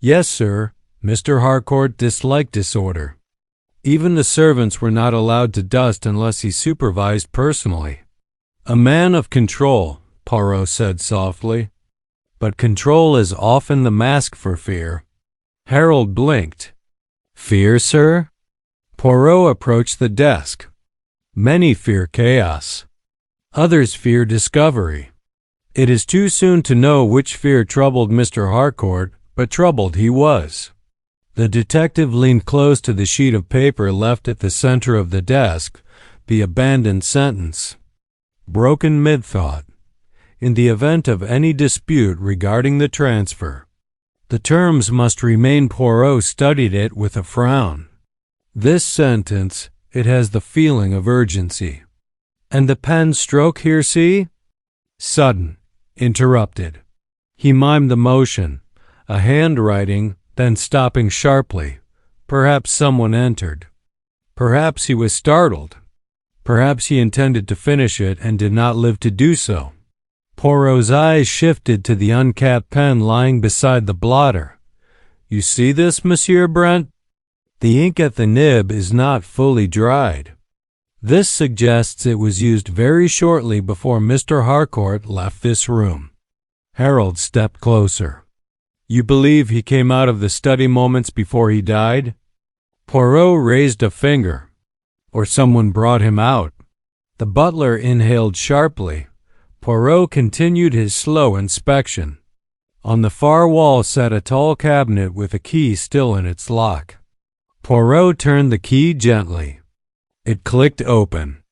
Yes, sir. Mr. Harcourt disliked disorder. Even the servants were not allowed to dust unless he supervised personally. A man of control, Poirot said softly. But control is often the mask for fear. Harold blinked. Fear, sir? Poirot approached the desk. Many fear chaos. Others fear discovery. It is too soon to know which fear troubled Mr. Harcourt, but troubled he was. The detective leaned close to the sheet of paper left at the center of the desk, the abandoned sentence. Broken mid-thought. In the event of any dispute regarding the transfer, the terms must remain. Poirot studied it with a frown. This sentence, it has the feeling of urgency. And the pen stroke here, see? Sudden, interrupted. He mimed the motion, a handwriting, then stopping sharply. Perhaps someone entered. Perhaps he was startled. Perhaps he intended to finish it and did not live to do so. Poirot's eyes shifted to the uncapped pen lying beside the blotter. You see this, Monsieur Brent? The ink at the nib is not fully dried. This suggests it was used very shortly before Mr. Harcourt left this room. Harold stepped closer. You believe he came out of the study moments before he died? Poirot raised a finger. Or someone brought him out. The butler inhaled sharply. Poirot continued his slow inspection. On the far wall sat a tall cabinet with a key still in its lock. Poirot turned the key gently. It clicked open.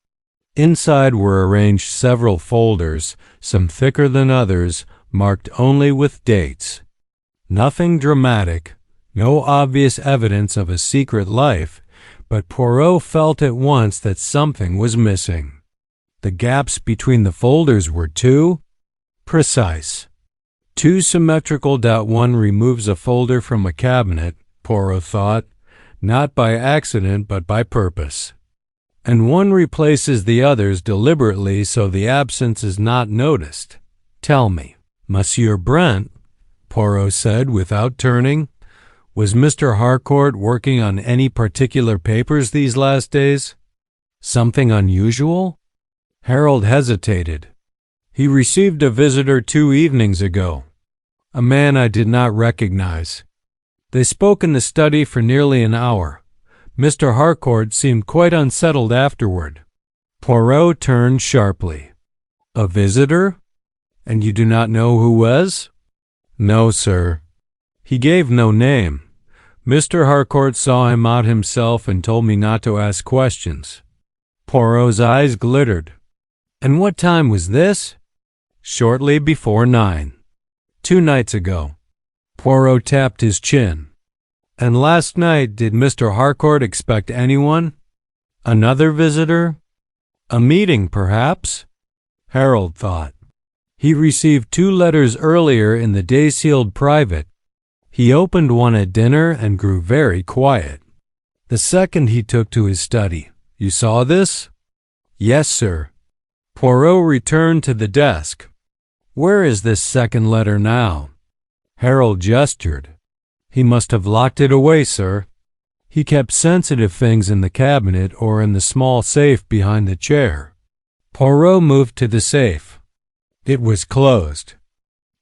Inside were arranged several folders, some thicker than others, marked only with dates. Nothing dramatic, no obvious evidence of a secret life, but Poirot felt at once that something was missing. The gaps between the folders were too precise. Too symmetrical. One removes a folder from a cabinet, Poirot thought, not by accident but by purpose. And one replaces the others deliberately so the absence is not noticed. Tell me, Monsieur Brent, Poirot said without turning, was Mr. Harcourt working on any particular papers these last days? Something unusual? Harold hesitated. He received a visitor 2 evenings ago, a man I did not recognize. They spoke in the study for nearly an hour. Mr. Harcourt seemed quite unsettled afterward. Poirot turned sharply. A visitor? And you do not know who was? No, sir. He gave no name. Mr. Harcourt saw him out himself and told me not to ask questions. Poirot's eyes glittered. And what time was this? Shortly before 9. 2 nights ago. Poirot tapped his chin. And last night, did Mr. Harcourt expect anyone? Another visitor? A meeting, perhaps? Harold thought. He received 2 letters earlier in the day sealed private. He opened one at dinner and grew very quiet. The second he took to his study. You saw this? Yes, sir. Poirot returned to the desk. Where is this second letter now? Harold gestured. He must have locked it away, sir. He kept sensitive things in the cabinet or in the small safe behind the chair. Poirot moved to the safe. It was closed.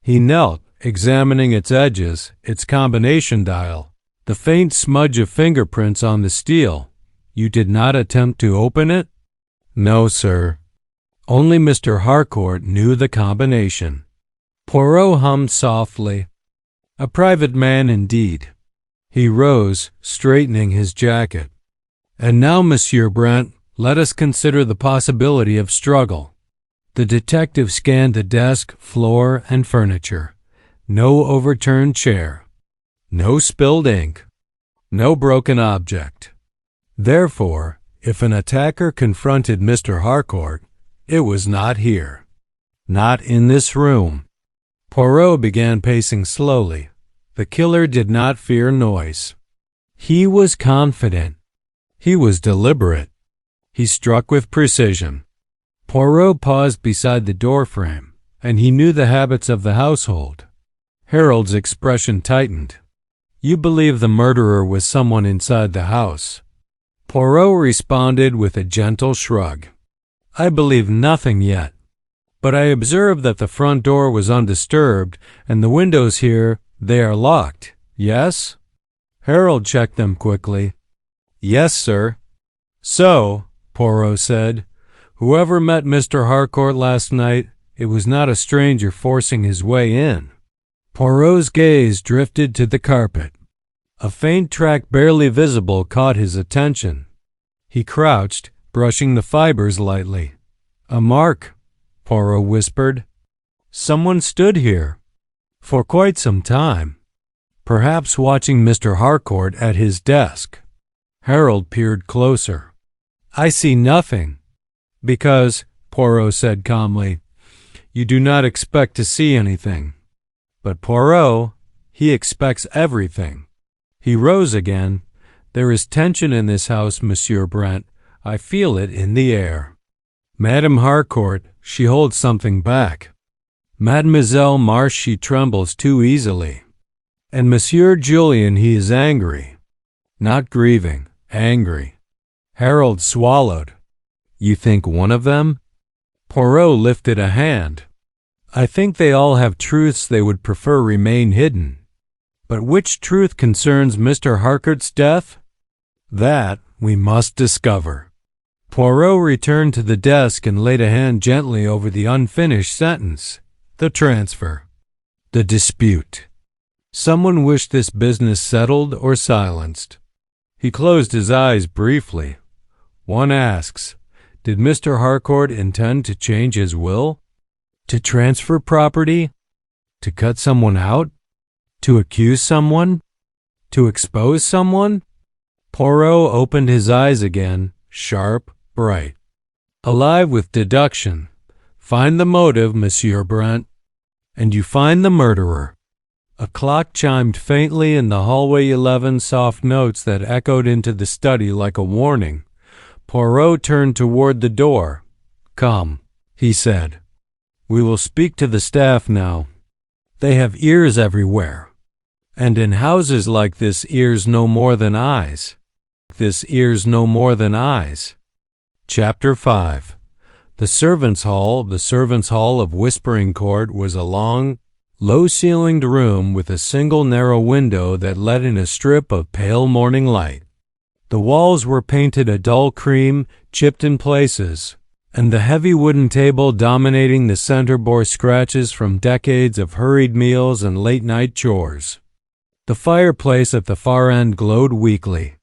He knelt, examining its edges, its combination dial, the faint smudge of fingerprints on the steel. You did not attempt to open it? No, sir. Only Mr. Harcourt knew the combination. Poirot hummed softly. A private man indeed. He rose, straightening his jacket. And now, Monsieur Brent, let us consider the possibility of struggle. The detective scanned the desk, floor, and furniture. No overturned chair. No spilled ink. No broken object. Therefore, if an attacker confronted Mr. Harcourt, it was not here. Not in this room. Poirot began pacing slowly. The killer did not fear noise. He was confident. He was deliberate. He struck with precision. Poirot paused beside the doorframe, and he knew the habits of the household. Harold's expression tightened. You believe the murderer was someone inside the house? Poirot responded with a gentle shrug. I believe nothing yet, but I observed that the front door was undisturbed, and the windows here, they are locked, yes? Harold checked them quickly. Yes, sir. So, Poirot said, whoever met Mr. Harcourt last night, it was not a stranger forcing his way in. Poirot's gaze drifted to the carpet. A faint track barely visible caught his attention. He crouched, brushing the fibers lightly. A mark, Poirot whispered. Someone stood here. For quite some time. Perhaps watching Mr. Harcourt at his desk. Harold peered closer. I see nothing. Because, Poirot said calmly, you do not expect to see anything. But Poirot, he expects everything. He rose again. There is tension in this house, Monsieur Brent. I feel it in the air. Madame Harcourt, she holds something back. Mademoiselle Marsh, she trembles too easily. And Monsieur Julien, he is angry. Not grieving, angry. Harold swallowed. You think one of them? Poirot lifted a hand. I think they all have truths they would prefer remain hidden. But which truth concerns Mr. Harcourt's death? That we must discover. Poirot returned to the desk and laid a hand gently over the unfinished sentence. The transfer. The dispute. Someone wished this business settled or silenced. He closed his eyes briefly. One asks, did Mr. Harcourt intend to change his will? To transfer property? To cut someone out? To accuse someone? To expose someone? Poirot opened his eyes again, sharp, bright. Alive with deduction. Find the motive, Monsieur Brent, and you find the murderer. A clock chimed faintly in the hallway 11 soft notes that echoed into the study like a warning. Poirot turned toward the door. Come, he said. We will speak to the staff now. They have ears everywhere. And in houses like this, ears no more than eyes. Chapter 5. The servants' hall of Whispering Court was a long, low-ceilinged room with a single narrow window that let in a strip of pale morning light. The walls were painted a dull cream, chipped in places, and the heavy wooden table dominating the center bore scratches from decades of hurried meals and late-night chores. The fireplace at the far end glowed weakly,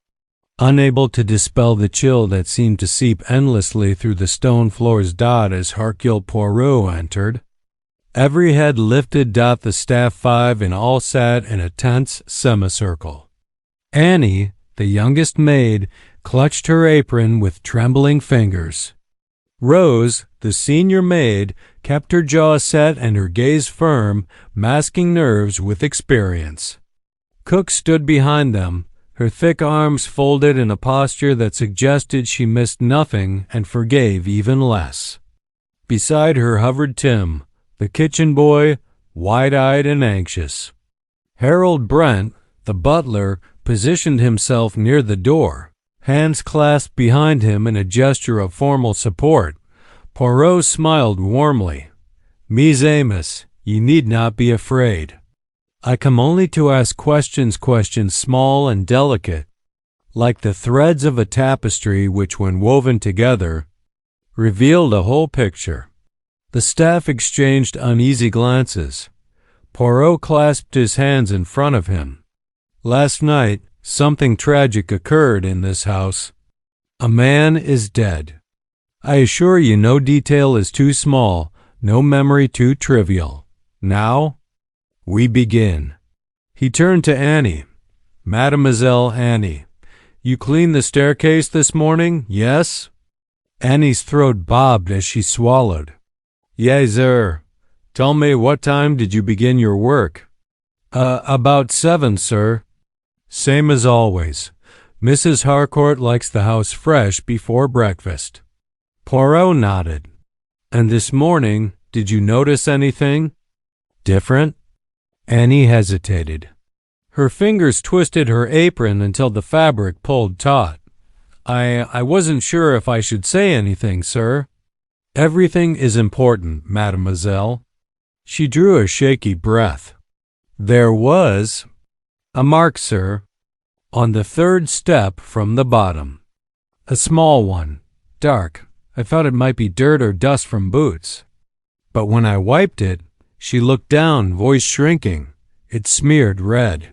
unable to dispel the chill that seemed to seep endlessly through the stone floor's dot as Hercule Poirot entered. Every head lifted. The staff 5 in all sat in a tense semicircle. Annie, the youngest maid, clutched her apron with trembling fingers. Rose, the senior maid, kept her jaw set and her gaze firm, masking nerves with experience. Cook stood behind them, her thick arms folded in a posture that suggested she missed nothing and forgave even less. Beside her hovered Tim, the kitchen boy, wide-eyed and anxious. Harold Brent, the butler, positioned himself near the door, hands clasped behind him in a gesture of formal support. Poirot smiled warmly. Mies Amos, ye need not be afraid. I come only to ask questions small and delicate, like the threads of a tapestry which, when woven together, revealed a whole picture. The staff exchanged uneasy glances. Poirot clasped his hands in front of him. Last night, something tragic occurred in this house. A man is dead. I assure you no detail is too small, no memory too trivial. Now, we begin. He turned to Annie. Mademoiselle Annie, you cleaned the staircase this morning, yes? Annie's throat bobbed as she swallowed. Yes, sir. Tell me, what time did you begin your work? About 7, sir. Same as always. Mrs. Harcourt likes the house fresh before breakfast. Poirot nodded. And this morning, did you notice anything different? Annie hesitated. Her fingers twisted her apron until the fabric pulled taut. I wasn't sure if I should say anything, sir. Everything is important, mademoiselle. She drew a shaky breath. There was a mark, sir, on the 3rd step from the bottom. A small one, dark. I thought it might be dirt or dust from boots. But when I wiped it, she looked down, voice shrinking. It smeared red.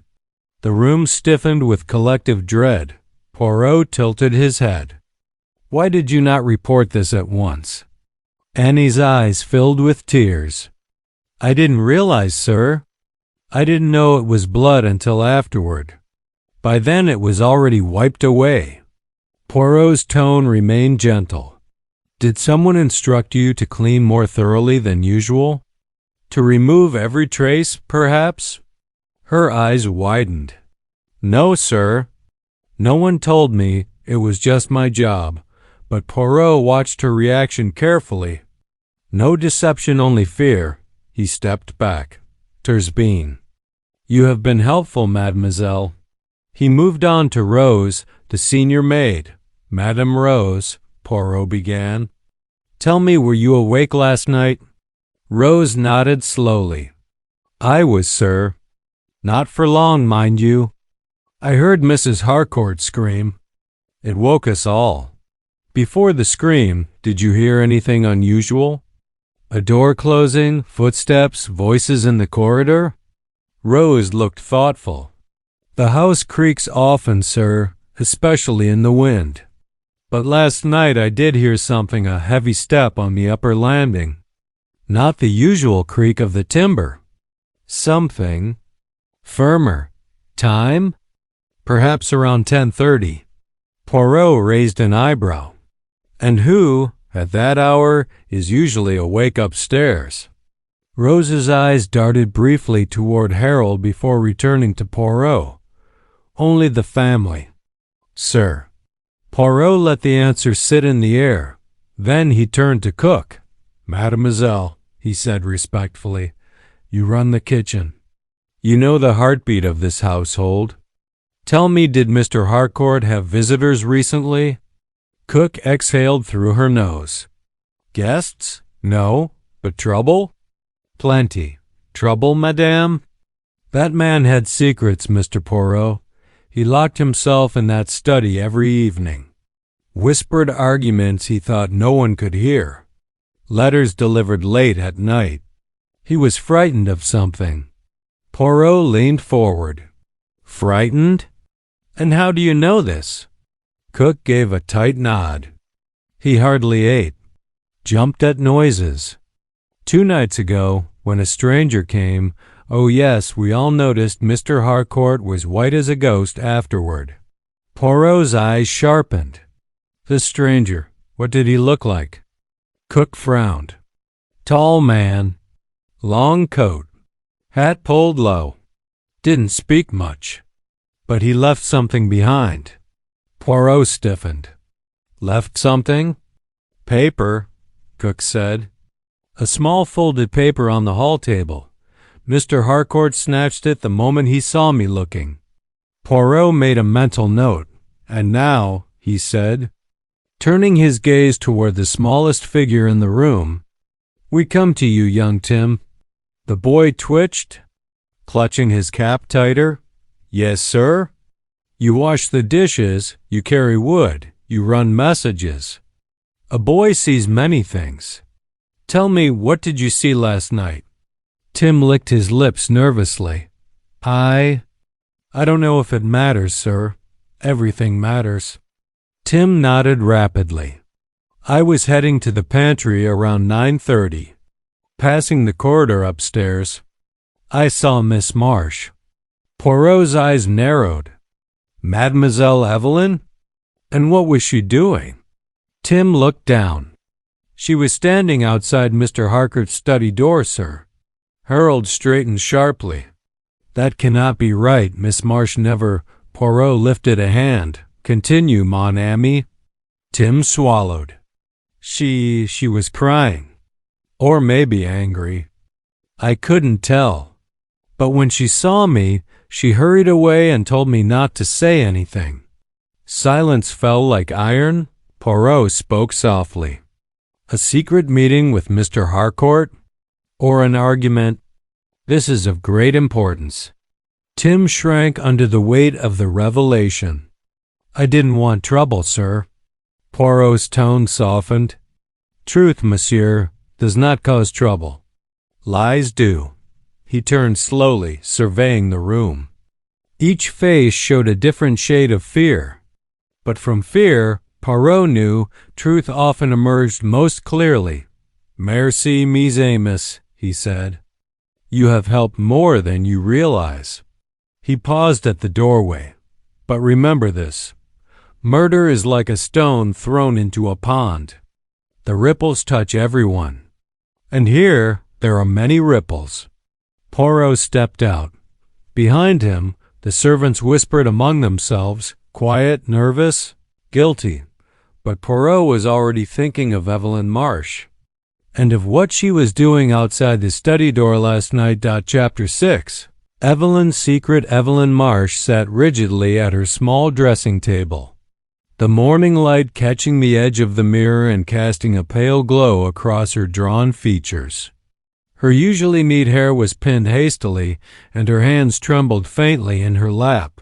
The room stiffened with collective dread. Poirot tilted his head. Why did you not report this at once? Annie's eyes filled with tears. I didn't realize, sir. I didn't know it was blood until afterward. By then it was already wiped away. Poirot's tone remained gentle. Did someone instruct you to clean more thoroughly than usual? To remove every trace, perhaps? Her eyes widened. No, sir. No one told me. It was just my job. But Poirot watched her reaction carefully. No deception, only fear. He stepped back. Tersbeen. You have been helpful, mademoiselle. He moved on to Rose, the senior maid. Madame Rose, Poirot began. Tell me, were you awake last night? Rose nodded slowly. I was, sir. Not for long, mind you. I heard Mrs. Harcourt scream. It woke us all. Before the scream, did you hear anything unusual? A door closing, footsteps, voices in the corridor? Rose looked thoughtful. The house creaks often, sir, especially in the wind. But last night I did hear something, a heavy step on the upper landing. Not the usual creak of the timber. Something firmer. Time? Perhaps around 10:30. Poirot raised an eyebrow. And who, at that hour, is usually awake upstairs? Rose's eyes darted briefly toward Harold before returning to Poirot. Only the family, sir. Poirot let the answer sit in the air. Then he turned to Cook. Mademoiselle, he said respectfully, you run the kitchen. You know the heartbeat of this household. Tell me, did Mr. Harcourt have visitors recently? Cook exhaled through her nose. Guests? No. But trouble? Plenty. Trouble, madame? That man had secrets, Mr. Poirot. He locked himself in that study every evening. Whispered arguments he thought no one could hear. Letters delivered late at night. He was frightened of something. Poirot leaned forward. Frightened? And how do you know this? Cook gave a tight nod. He hardly ate. Jumped at noises. 2 nights ago, when a stranger came, oh yes, we all noticed Mr. Harcourt was white as a ghost afterward. Poirot's eyes sharpened. The stranger, what did he look like? Cook frowned. Tall man. Long coat. Hat pulled low. Didn't speak much. But he left something behind. Poirot stiffened. Left something? Paper, Cook said. A small folded paper on the hall table. Mr. Harcourt snatched it the moment he saw me looking. Poirot made a mental note. And now, he said, turning his gaze toward the smallest figure in the room, we come to you, young Tim. The boy twitched, clutching his cap tighter. Yes, sir. You wash the dishes, you carry wood, you run messages. A boy sees many things. Tell me, what did you see last night? Tim licked his lips nervously. I don't know if it matters, sir. Everything matters. Tim nodded rapidly. I was heading to the pantry around 9:30. Passing the corridor upstairs, I saw Miss Marsh. Poirot's eyes narrowed. Mademoiselle Evelyn? And what was she doing? Tim looked down. She was standing outside Mr. Harcourt's study door, sir. Harold straightened sharply. That cannot be right, Miss Marsh never. Poirot lifted a hand. Continue, mon ami. Tim swallowed. She was crying. Or maybe angry. I couldn't tell. But when she saw me, she hurried away and told me not to say anything. Silence fell like iron. Poirot spoke softly. A secret meeting with Mr. Harcourt? Or an argument? This is of great importance. Tim shrank under the weight of the revelation. I didn't want trouble, sir. Poirot's tone softened. Truth, monsieur, does not cause trouble. Lies do. He turned slowly, surveying the room. Each face showed a different shade of fear. But from fear, Poirot knew truth often emerged most clearly. Merci, mes amis, he said. You have helped more than you realize. He paused at the doorway. But remember this. Murder is like a stone thrown into a pond. The ripples touch everyone. And here there are many ripples. Poirot stepped out. Behind him, the servants whispered among themselves, quiet, nervous, guilty. But Poirot was already thinking of Evelyn Marsh, and of what she was doing outside the study door last night. Chapter 6. Evelyn's secret. Evelyn Marsh sat rigidly at her small dressing table, the morning light catching the edge of the mirror and casting a pale glow across her drawn features. Her usually neat hair was pinned hastily, and her hands trembled faintly in her lap.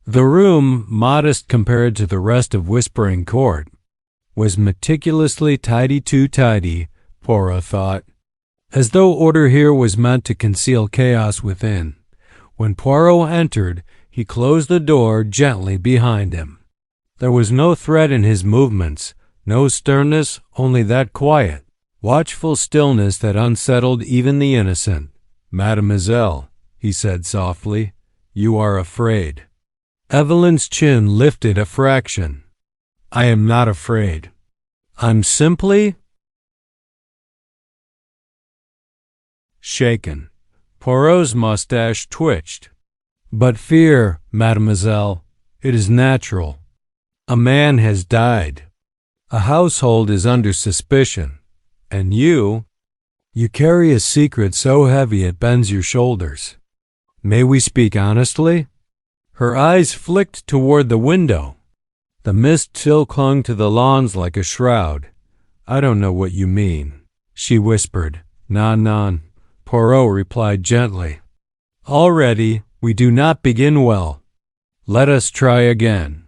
The room, modest compared to the rest of Whispering Court, was meticulously tidy, too tidy, Poirot thought, as though order here was meant to conceal chaos within. When Poirot entered, he closed the door gently behind him. There was no threat in his movements, no sternness, only that quiet, watchful stillness that unsettled even the innocent. "Mademoiselle," he said softly, "you are afraid." Evelyn's chin lifted a fraction. "I am not afraid. I'm simply shaken." Poirot's mustache twitched. "But fear, mademoiselle, it is natural. A man has died. A household is under suspicion. And you carry a secret so heavy it bends your shoulders. May we speak honestly?" Her eyes flicked toward the window. The mist still clung to the lawns like a shroud. "I don't know what you mean," she whispered. Non. Poirot replied gently. "Already we do not begin well. Let us try again.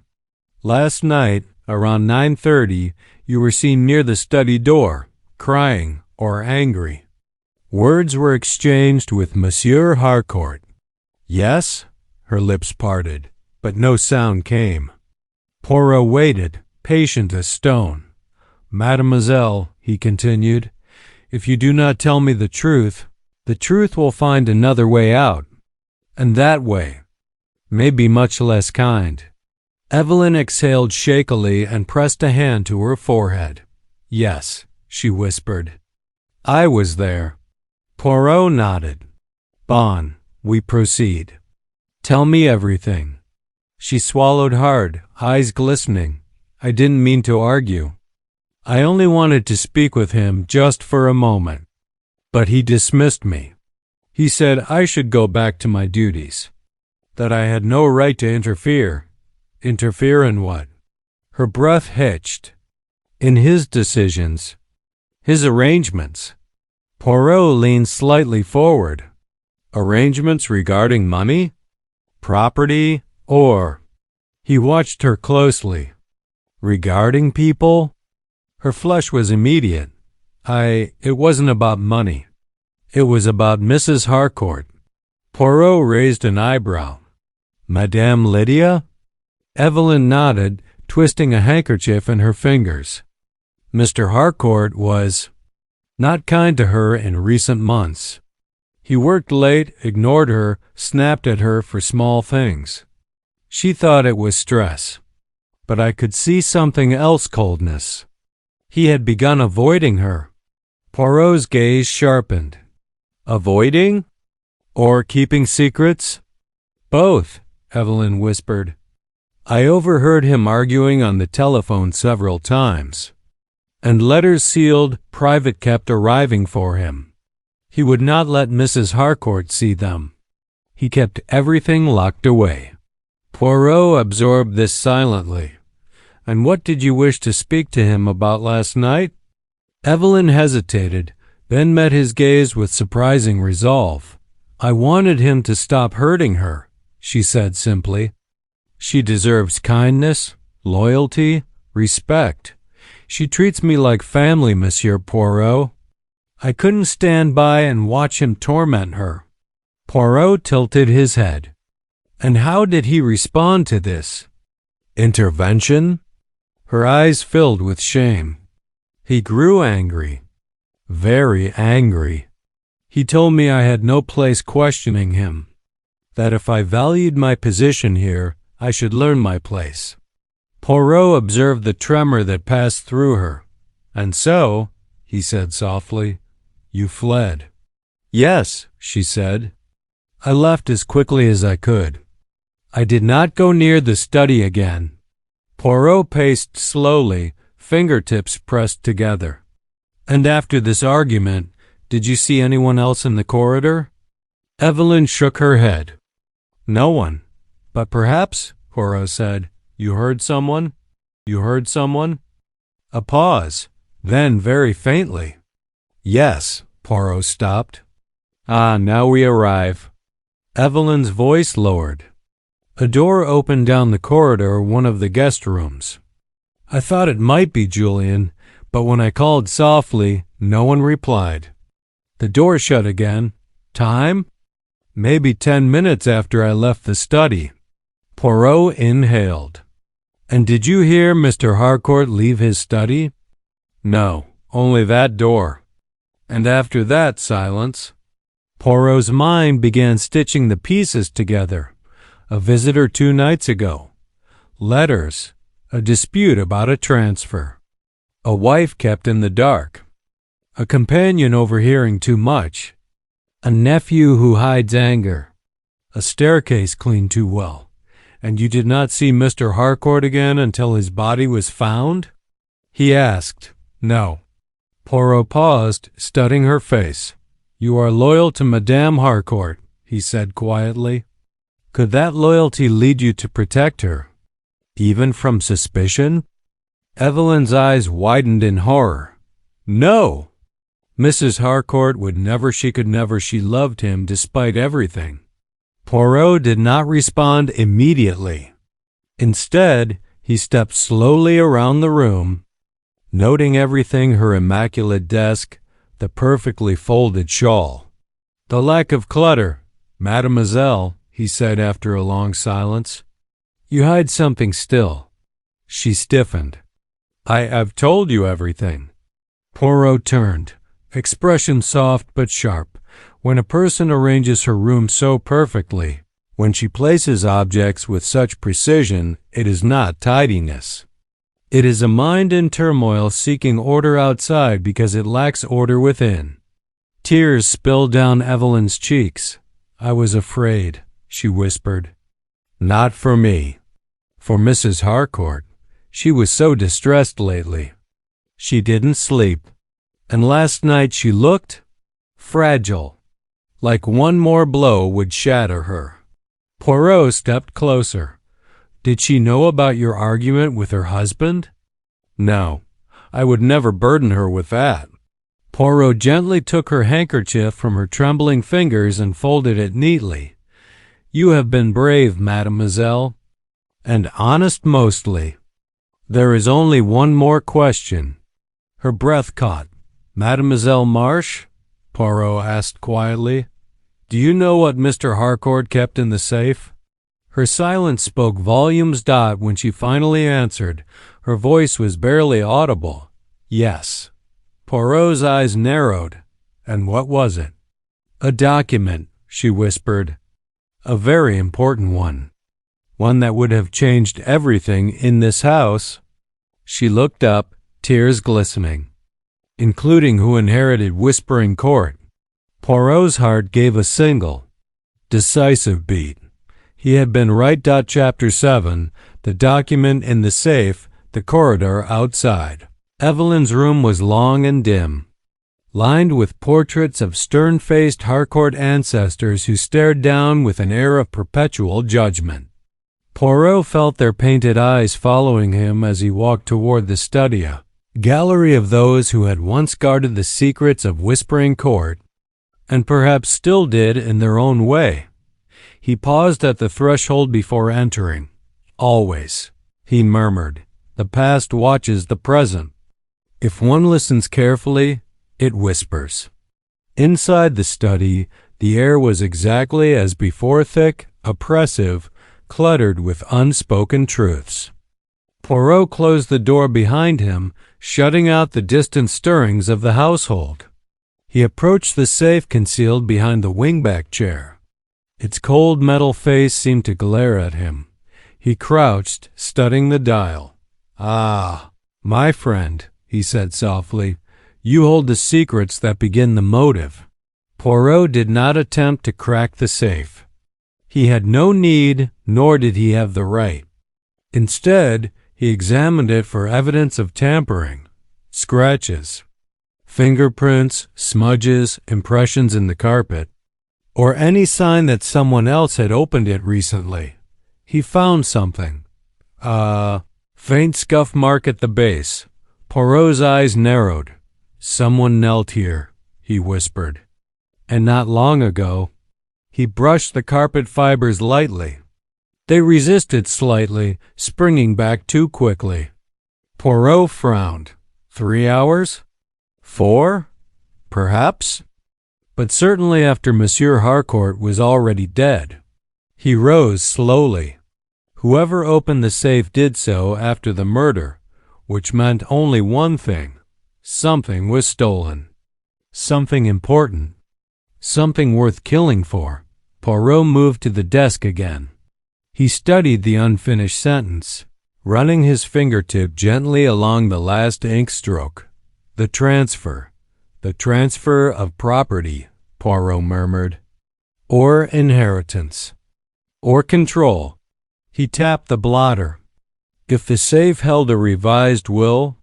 Last night, around 9:30, you were seen near the study door, crying or angry. Words were exchanged with Monsieur Harcourt." "Yes?" Her lips parted, but no sound came. Poirot waited, patient as stone. "Mademoiselle," he continued, "if you do not tell me the truth will find another way out, and that way may be much less kind." Evelyn exhaled shakily and pressed a hand to her forehead. "Yes," she whispered. "I was there." Poirot nodded. "Bon, we proceed. Tell me everything." She swallowed hard, eyes glistening. "I didn't mean to argue. I only wanted to speak with him just for a moment. But he dismissed me. He said I should go back to my duties, that I had no right to interfere. Interfere in what?" Her breath hitched. "In his decisions, his arrangements." Poirot leaned slightly forward. "Arrangements regarding money? Property? Or—" He watched her closely. "Regarding people?" Her flush was immediate. It wasn't about money. It was about Mrs. Harcourt." Poirot raised an eyebrow. "Madame Lydia?" Evelyn nodded, twisting a handkerchief in her fingers. "Mr. Harcourt was not kind to her in recent months. He worked late, ignored her, snapped at her for small things. She thought it was stress. But I could see something else, coldness. He had begun avoiding her." Poirot's gaze sharpened. "Avoiding? Or keeping secrets?" "Both," Evelyn whispered. "I overheard him arguing on the telephone several times, and letters sealed, private kept arriving for him. He would not let Mrs. Harcourt see them. He kept everything locked away." Poirot absorbed this silently. "And what did you wish to speak to him about last night?" Evelyn hesitated, then met his gaze with surprising resolve. "I wanted him to stop hurting her," she said simply. "She deserves kindness, loyalty, respect. She treats me like family, Monsieur Poirot. I couldn't stand by and watch him torment her." Poirot tilted his head. "And how did he respond to this?" "Intervention?" Her eyes filled with shame. "He grew angry. Very angry. He told me I had no place questioning him, that if I valued my position here, I should learn my place." Poirot observed the tremor that passed through her. "And so," he said softly, "you fled." "Yes," she said. "I left as quickly as I could. I did not go near the study again." Poirot paced slowly, fingertips pressed together. "And after this argument, did you see anyone else in the corridor?" Evelyn shook her head. "No one. But perhaps," Poirot said, "you heard someone? You heard someone?" A pause. Then, very faintly, "Yes." Poirot stopped. "Ah, now we arrive." Evelyn's voice lowered. A door opened down the corridor, one of the guest rooms. "I thought it might be Julian, But when I called softly, no one replied. The door shut again. Time? Maybe 10 minutes after I left the study. Poirot inhaled. And did you hear Mr. Harcourt leave his study? No, only that door. And after that, silence. Poirot's mind began stitching the pieces together. A visitor 2 nights ago. Letters. A dispute about a transfer. A wife kept in the dark. A companion overhearing too much. A nephew who hides anger. A staircase cleaned too well. And you did not see Mr. Harcourt again until his body was found? He asked. No. Poirot paused, studying her face. You are loyal to Madame Harcourt, he said quietly. Could that loyalty lead you to protect her? Even from suspicion? Evelyn's eyes widened in horror. No! Mrs. Harcourt would never, she could never, she loved him despite everything. Poirot did not respond immediately. Instead, he stepped slowly around the room, noting everything, her immaculate desk, the perfectly folded shawl. The lack of clutter. Mademoiselle, he said after a long silence, you hide something still. She stiffened. I have told you everything. Poirot turned, expression soft but sharp. When a person arranges her room so perfectly, when she places objects with such precision, it is not tidiness. It is a mind in turmoil seeking order outside because it lacks order within. Tears spilled down Evelyn's cheeks. I was afraid, she whispered. Not for me. For Mrs. Harcourt. She was so distressed lately. She didn't sleep. And last night she looked fragile, like one more blow would shatter her. Poirot stepped closer. Did she know about your argument with her husband? No, I would never burden her with that. Poirot gently took her handkerchief from her trembling fingers and folded it neatly. You have been brave, mademoiselle, and honest mostly. There is only one more question. Her breath caught. Mademoiselle Marsh? Poirot asked quietly. Do you know what Mr. Harcourt kept in the safe? Her silence spoke volumes. When she finally answered, her voice was barely audible. Yes. Poirot's eyes narrowed. And what was it? A document, she whispered. A very important one. One that would have changed everything in this house. She looked up, tears glistening. Including who inherited Whispering Court. Poirot's heart gave a single, decisive beat. He had been right. Chapter 7, the document in the safe, the corridor outside. Evelyn's room was long and dim, lined with portraits of stern-faced Harcourt ancestors who stared down with an air of perpetual judgment. Poirot felt their painted eyes following him as he walked toward the study, a gallery of those who had once guarded the secrets of Whispering Court, and perhaps still did in their own way. He paused at the threshold before entering. Always, he murmured, the past watches the present. If one listens carefully, it whispers. Inside the study, the air was exactly as before, thick, oppressive, cluttered with unspoken truths. Poirot closed the door behind him, shutting out the distant stirrings of the household. He approached the safe concealed behind the wingback chair. Its cold metal face seemed to glare at him. He crouched, studying the dial. Ah, my friend, he said softly, you hold the secrets that begin the motive. Poirot did not attempt to crack the safe. He had no need, nor did he have the right. Instead, he examined it for evidence of tampering, scratches, fingerprints, smudges, impressions in the carpet, or any sign that someone else had opened it recently. He found something. A faint scuff mark at the base. Poirot's eyes narrowed. Someone knelt here, he whispered. And not long ago. He brushed the carpet fibers lightly. They resisted slightly, springing back too quickly. Poirot frowned. 3 hours? 4? Perhaps? But certainly after Monsieur Harcourt was already dead. He rose slowly. Whoever opened the safe did so after the murder, which meant only one thing. Something was stolen. Something important. Something worth killing for. Poirot moved to the desk again. He studied the unfinished sentence, running his fingertip gently along the last ink stroke. The transfer of property, Poirot murmured. Or inheritance. Or control. He tapped the blotter. If the safe held a revised will,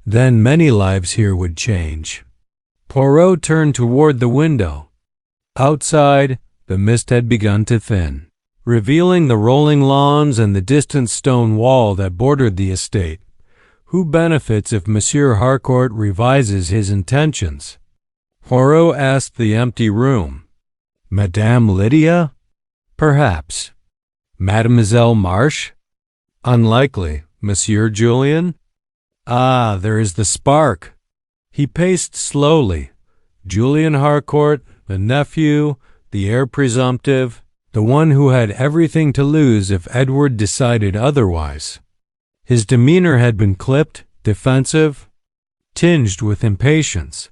then many lives here would change. Poirot turned toward the window. Outside, the mist had begun to thin, revealing the rolling lawns and the distant stone wall that bordered the estate. Who benefits if Monsieur Harcourt revises his intentions? Poirot asked the empty room. Madame Lydia? Perhaps. Mademoiselle Marsh? Unlikely. Monsieur Julian? Ah, there is the spark. He paced slowly. Julian Harcourt, the nephew, the heir presumptive, the one who had everything to lose if Edward decided otherwise. His demeanor had been clipped, defensive, tinged with impatience.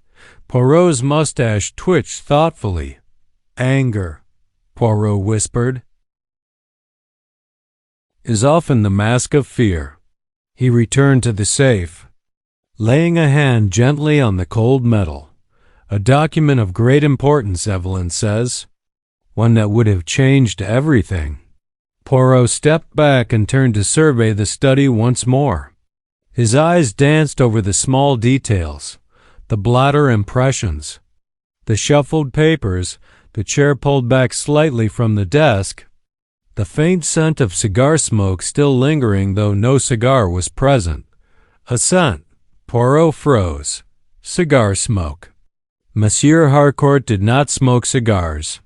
Poirot's mustache twitched thoughtfully. Anger, Poirot whispered, is often the mask of fear. He returned to the safe, laying a hand gently on the cold metal. A document of great importance, Evelyn says. One that would have changed everything. Poirot stepped back and turned to survey the study once more. His eyes danced over the small details, the blotter impressions, the shuffled papers, the chair pulled back slightly from the desk, the faint scent of cigar smoke still lingering though no cigar was present. A scent. Poirot froze. Cigar smoke. Monsieur Harcourt did not smoke cigars.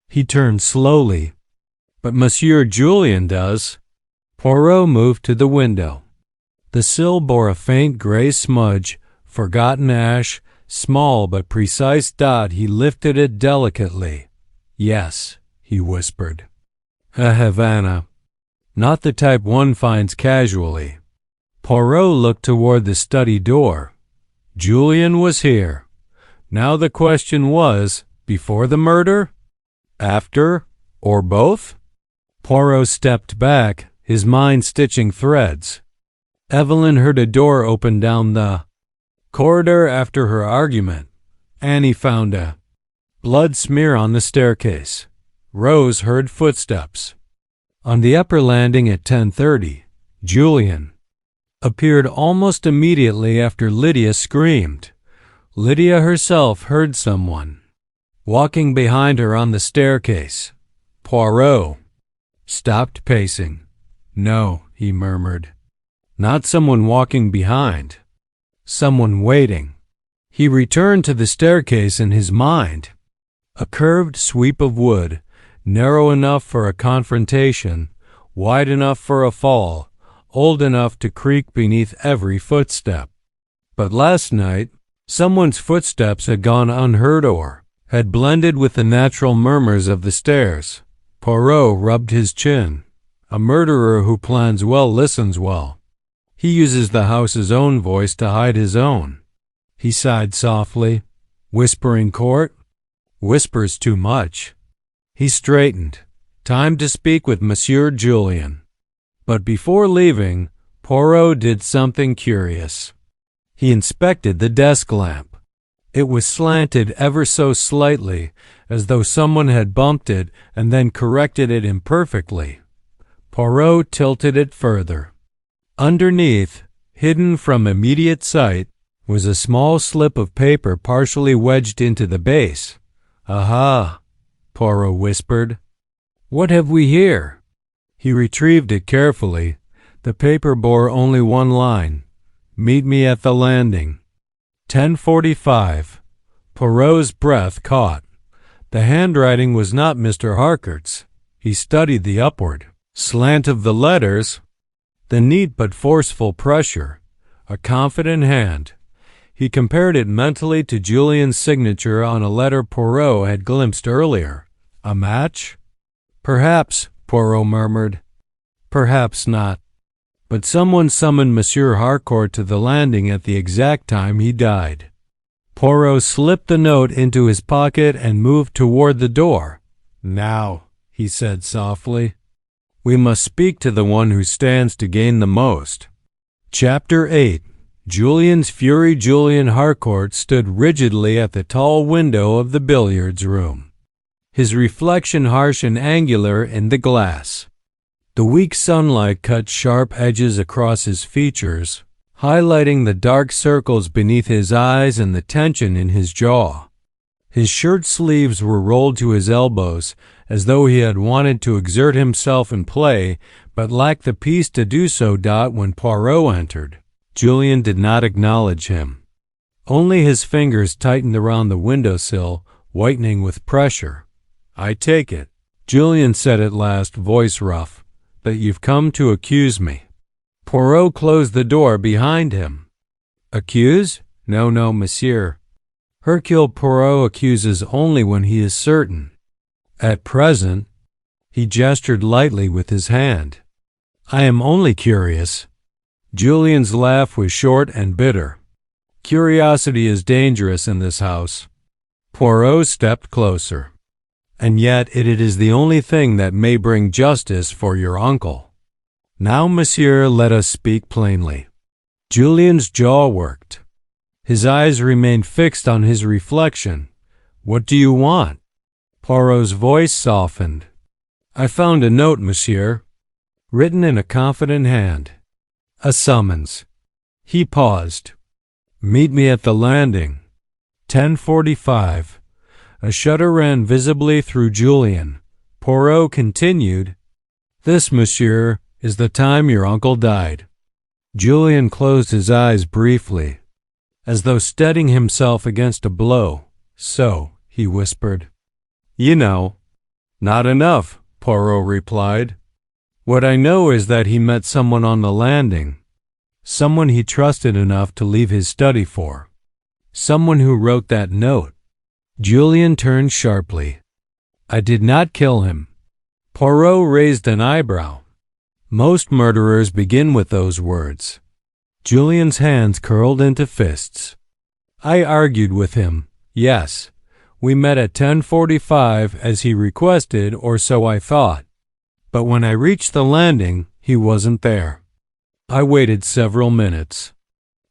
He turned slowly. But Monsieur Julian does. Poirot moved to the window. The sill bore a faint gray smudge, forgotten ash, small but precise dot. He lifted it delicately. Yes, he whispered. A Havana. Not the type one finds casually. Poirot looked toward the study door. Julian was here. Now the question was, before the murder? After? Or both? Poirot stepped back, his mind stitching threads. Evelyn heard a door open down the corridor after her argument. Annie found a blood smear on the staircase. Rose heard footsteps. On the upper landing at 10:30, Julian appeared almost immediately after Lydia screamed. Lydia herself heard someone walking behind her on the staircase. Poirot stopped pacing. No, he murmured. Not someone walking behind. Someone waiting. He returned to the staircase in his mind. A curved sweep of wood, narrow enough for a confrontation, wide enough for a fall, old enough to creak beneath every footstep. But last night, someone's footsteps had gone unheard or had blended with the natural murmurs of the stairs. Poirot rubbed his chin. A murderer who plans well listens well. He uses the house's own voice to hide his own. He sighed softly. Whispering court? Whispers too much. He straightened. Time to speak with Monsieur Julian. But before leaving, Poirot did something curious. He inspected the desk lamp. It was slanted ever so slightly, as though someone had bumped it and then corrected it imperfectly. Poirot tilted it further. Underneath, hidden from immediate sight, was a small slip of paper partially wedged into the base. Aha, Poirot whispered. What have we here? He retrieved it carefully. The paper bore only one line. Meet me at the landing. 10:45. Poirot's breath caught. The handwriting was not Mr. Harcourt's. He studied the upward slant of the letters, the neat but forceful pressure. A confident hand. He compared it mentally to Julian's signature on a letter Poirot had glimpsed earlier. A match? Perhaps, Poirot murmured. Perhaps not. But someone summoned Monsieur Harcourt to the landing at the exact time he died. Poirot slipped the note into his pocket and moved toward the door. Now, he said softly, we must speak to the one who stands to gain the most. Chapter 8. Julian's fury. Julian Harcourt stood rigidly at the tall window of the billiards room, his reflection harsh and angular in the glass. The weak sunlight cut sharp edges across his features, highlighting the dark circles beneath his eyes and the tension in his jaw. His shirt sleeves were rolled to his elbows, as though he had wanted to exert himself in play, but lacked the peace to do so. When Poirot entered, Julian did not acknowledge him. Only his fingers tightened around the windowsill, whitening with pressure. I take it, Julian said at last, voice rough, that you've come to accuse me. Poirot closed the door behind him. Accuse? No, monsieur. Hercule Poirot accuses only when he is certain. At present, he gestured lightly with his hand. I am only curious. Julian's laugh was short and bitter. Curiosity is dangerous in this house. Poirot stepped closer. And yet it is the only thing that may bring justice for your uncle. Now, monsieur, let us speak plainly. Julian's jaw worked. His eyes remained fixed on his reflection. What do you want? Poirot's voice softened. I found a note, monsieur, written in a confident hand. A summons. He paused. Meet me at the landing. 10:45. A shudder ran visibly through Julian. Poirot continued, This, monsieur, is the time your uncle died. Julian closed his eyes briefly, as though steadying himself against a blow. So, he whispered. You know. Not enough, Poirot replied. What I know is that he met someone on the landing, someone he trusted enough to leave his study for, someone who wrote that note. Julian turned sharply. I did not kill him. Poirot raised an eyebrow. Most murderers begin with those words. Julian's hands curled into fists. I argued with him. Yes, we met at 10:45 as he requested, or so I thought. But when I reached the landing, he wasn't there. I waited several minutes.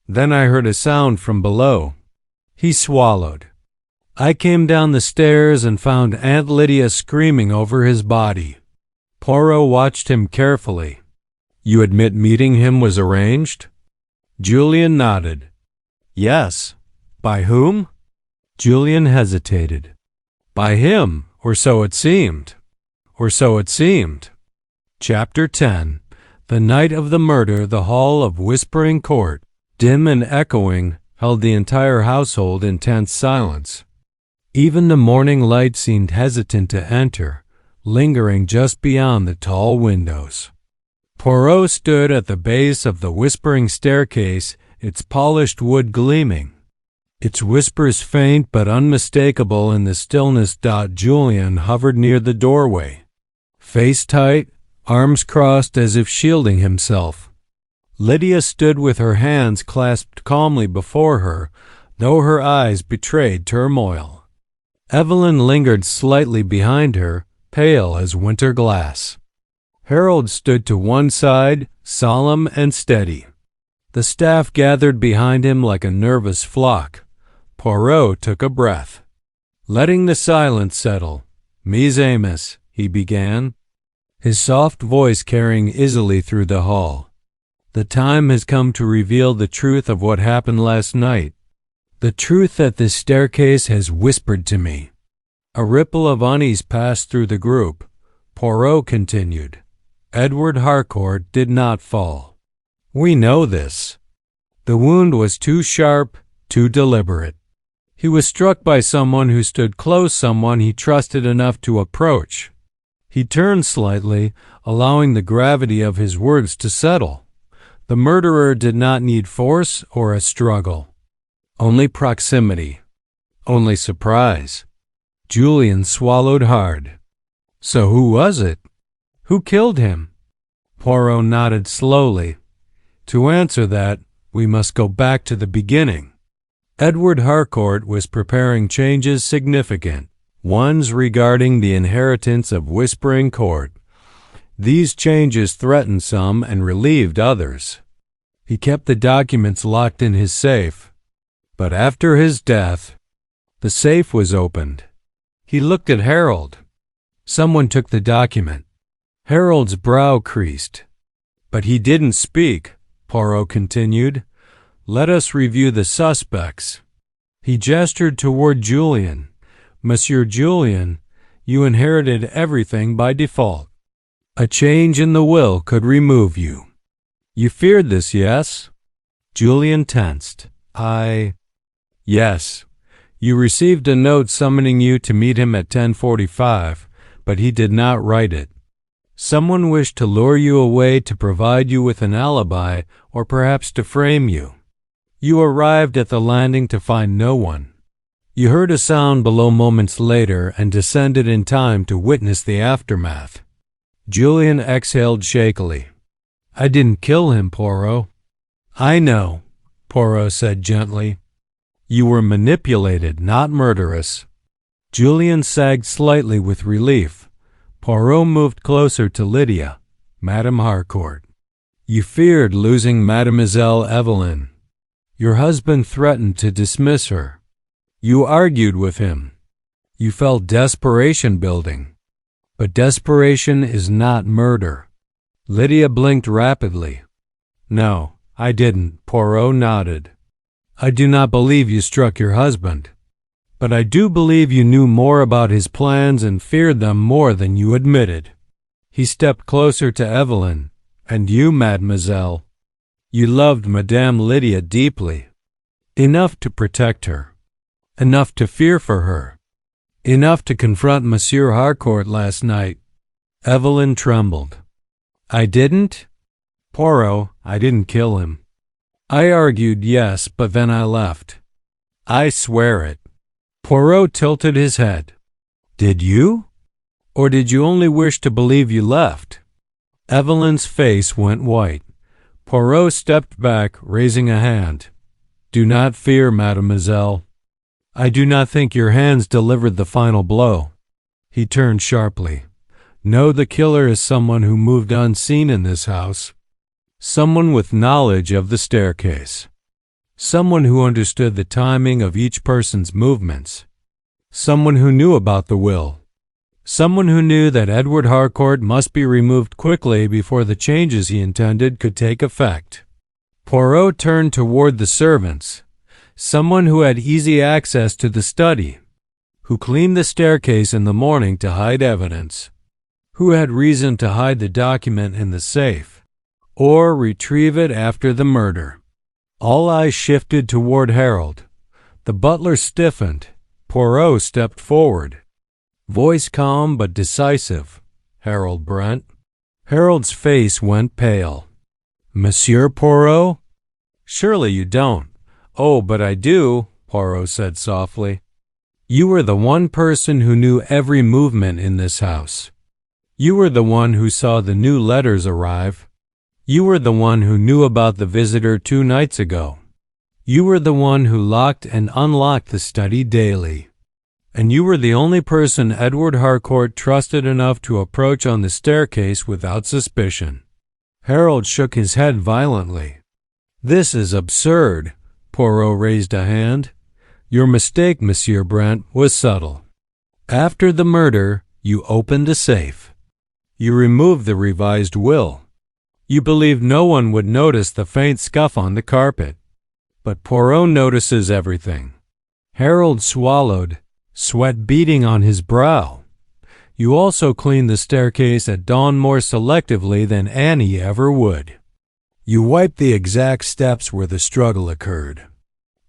Then I heard a sound from below. He swallowed. I came down the stairs and found Aunt Lydia screaming over his body. Poirot watched him carefully. You admit meeting him was arranged? Julian nodded. Yes. By whom? Julian hesitated. By him, or so it seemed. Or so it seemed. Chapter 10. The night of the murder. The hall of Whispering Court, dim and echoing, held the entire household in tense silence. Even the morning light seemed hesitant to enter, lingering just beyond the tall windows. Poirot stood at the base of the whispering staircase, its polished wood gleaming, its whispers faint but unmistakable in the stillness. Julian hovered near the doorway, face tight, arms crossed as if shielding himself. Lydia stood with her hands clasped calmly before her, though her eyes betrayed turmoil. Evelyn lingered slightly behind her, pale as winter glass. Harold stood to one side, solemn and steady. The staff gathered behind him like a nervous flock. Poirot took a breath. Letting the silence settle, Ms. Amos, he began, his soft voice carrying easily through the hall. The time has come to reveal the truth of what happened last night. The truth that this staircase has whispered to me. A ripple of unease passed through the group. Poirot continued. Edward Harcourt did not fall. We know this. The wound was too sharp, too deliberate. He was struck by someone who stood close, someone he trusted enough to approach. He turned slightly, allowing the gravity of his words to settle. The murderer did not need force or a struggle. Only proximity. Only surprise. Julian swallowed hard. So who was it? Who killed him? Poirot nodded slowly. To answer that, we must go back to the beginning. Edward Harcourt was preparing changes significant, ones regarding the inheritance of Whispering Court. These changes threatened some and relieved others. He kept the documents locked in his safe. But after his death, the safe was opened. He looked at Harold. Someone took the document. Harold's brow creased. But he didn't speak, Poirot continued. Let us review the suspects. He gestured toward Julian. Monsieur Julian, you inherited everything by default. A change in the will could remove you. You feared this, yes? Julian tensed. Yes. You received a note summoning you to meet him at 10:45, but he did not write it. Someone wished to lure you away to provide you with an alibi or perhaps to frame you. You arrived at the landing to find no one. You heard a sound below moments later and descended in time to witness the aftermath. Julian exhaled shakily. I didn't kill him, Poirot. I know, Poirot said gently. You were manipulated, not murderous. Julian sagged slightly with relief. Poirot moved closer to Lydia, Madame Harcourt. You feared losing Mademoiselle Evelyn. Your husband threatened to dismiss her. You argued with him. You felt desperation building. But desperation is not murder. Lydia blinked rapidly. No, I didn't, Poirot nodded. I do not believe you struck your husband. But I do believe you knew more about his plans and feared them more than you admitted. He stepped closer to Evelyn. And you, mademoiselle. You loved Madame Lydia deeply. Enough to protect her. Enough to fear for her. Enough to confront Monsieur Harcourt last night. Evelyn trembled. I didn't? Poirot, I didn't kill him. I argued yes, but then I left. I swear it. Poirot tilted his head. Did you? Or did you only wish to believe you left? Evelyn's face went white. Poirot stepped back, raising a hand. Do not fear, mademoiselle. I do not think your hands delivered the final blow. He turned sharply. No, the killer is someone who moved unseen in this house. Someone with knowledge of the staircase. Someone who understood the timing of each person's movements. Someone who knew about the will. Someone who knew that Edward Harcourt must be removed quickly before the changes he intended could take effect. Poirot turned toward the servants. Someone who had easy access to the study. Who cleaned the staircase in the morning to hide evidence. Who had reason to hide the document in the safe. Or retrieve it after the murder. All eyes shifted toward Harold. The butler stiffened. Poirot stepped forward. Voice calm but decisive. Harold Brent. Harold's face went pale. Monsieur Poirot? Surely you don't. Oh, but I do, Poirot said softly. You were the one person who knew every movement in this house. You were the one who saw the new letters arrive. You were the one who knew about the visitor 2 nights ago. You were the one who locked and unlocked the study daily. And you were the only person Edward Harcourt trusted enough to approach on the staircase without suspicion. Harold shook his head violently. This is absurd. Poirot raised a hand. Your mistake, Monsieur Brent, was subtle. After the murder, you opened a safe. You removed the revised will. You believed no one would notice the faint scuff on the carpet. But Poirot notices everything. Harold swallowed, sweat beading on his brow. You also cleaned the staircase at dawn more selectively than Annie ever would. You wiped the exact steps where the struggle occurred.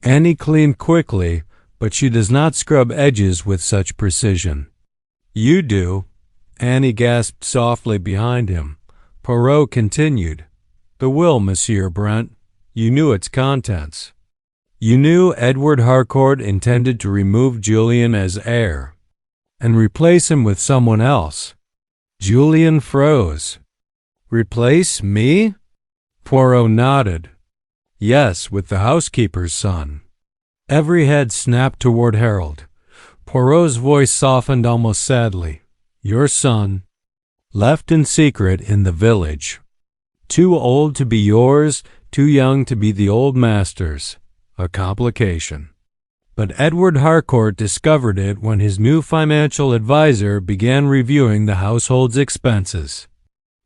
Annie cleaned quickly, but she does not scrub edges with such precision. You do. Annie gasped softly behind him. Poirot continued. The will, Monsieur Brent. You knew its contents. You knew Edward Harcourt intended to remove Julian as heir and replace him with someone else. Julian froze. Replace me? Poirot nodded. Yes, with the housekeeper's son. Every head snapped toward Harold. Poirot's voice softened almost sadly. Your son, left in secret in the village. Too old to be yours, too young to be the old master's. A complication. But Edward Harcourt discovered it when his new financial advisor began reviewing the household's expenses.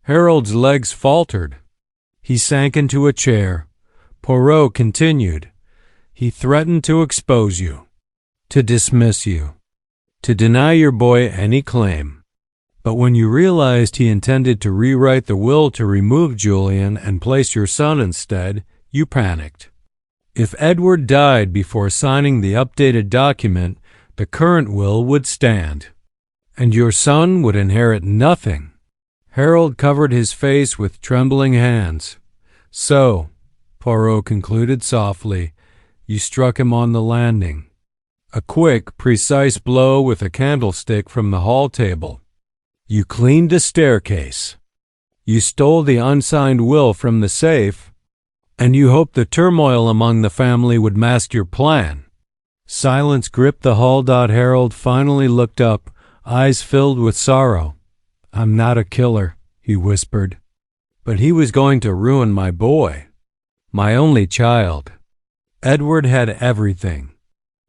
Harold's legs faltered. He sank into a chair. Poirot continued. He threatened to expose you, to dismiss you, to deny your boy any claim. But when you realized he intended to rewrite the will to remove Julian and place your son instead, you panicked. If Edward died before signing the updated document, the current will would stand, and your son would inherit nothing. Harold covered his face with trembling hands. So, Poirot concluded softly, you struck him on the landing. A quick, precise blow with a candlestick from the hall table. You cleaned a staircase. You stole the unsigned will from the safe, and you hoped the turmoil among the family would mask your plan. Silence gripped the hall. Harold finally looked up, eyes filled with sorrow. I'm not a killer, he whispered. But he was going to ruin my boy, my only child. Edward had everything.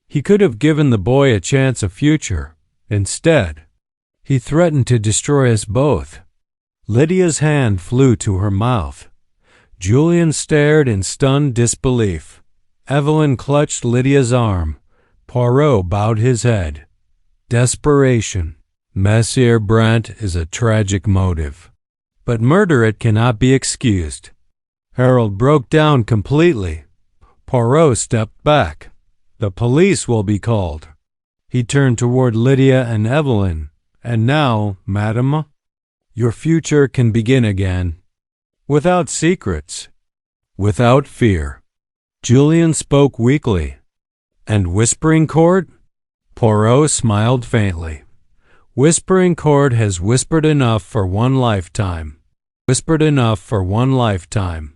He could have given the boy a chance of future. Instead, he threatened to destroy us both. Lydia's hand flew to her mouth. Julian stared in stunned disbelief. Evelyn clutched Lydia's arm. Poirot bowed his head. Desperation. Messier Brent is a tragic motive. But murder it cannot be excused. Harold broke down completely. Poirot stepped back. The police will be called. He turned toward Lydia and Evelyn. And now, madam, your future can begin again. Without secrets. Without fear. Julian spoke weakly. And Whispering Court? Poirot smiled faintly. Whispering Court has whispered enough for one lifetime. Whispered enough for one lifetime.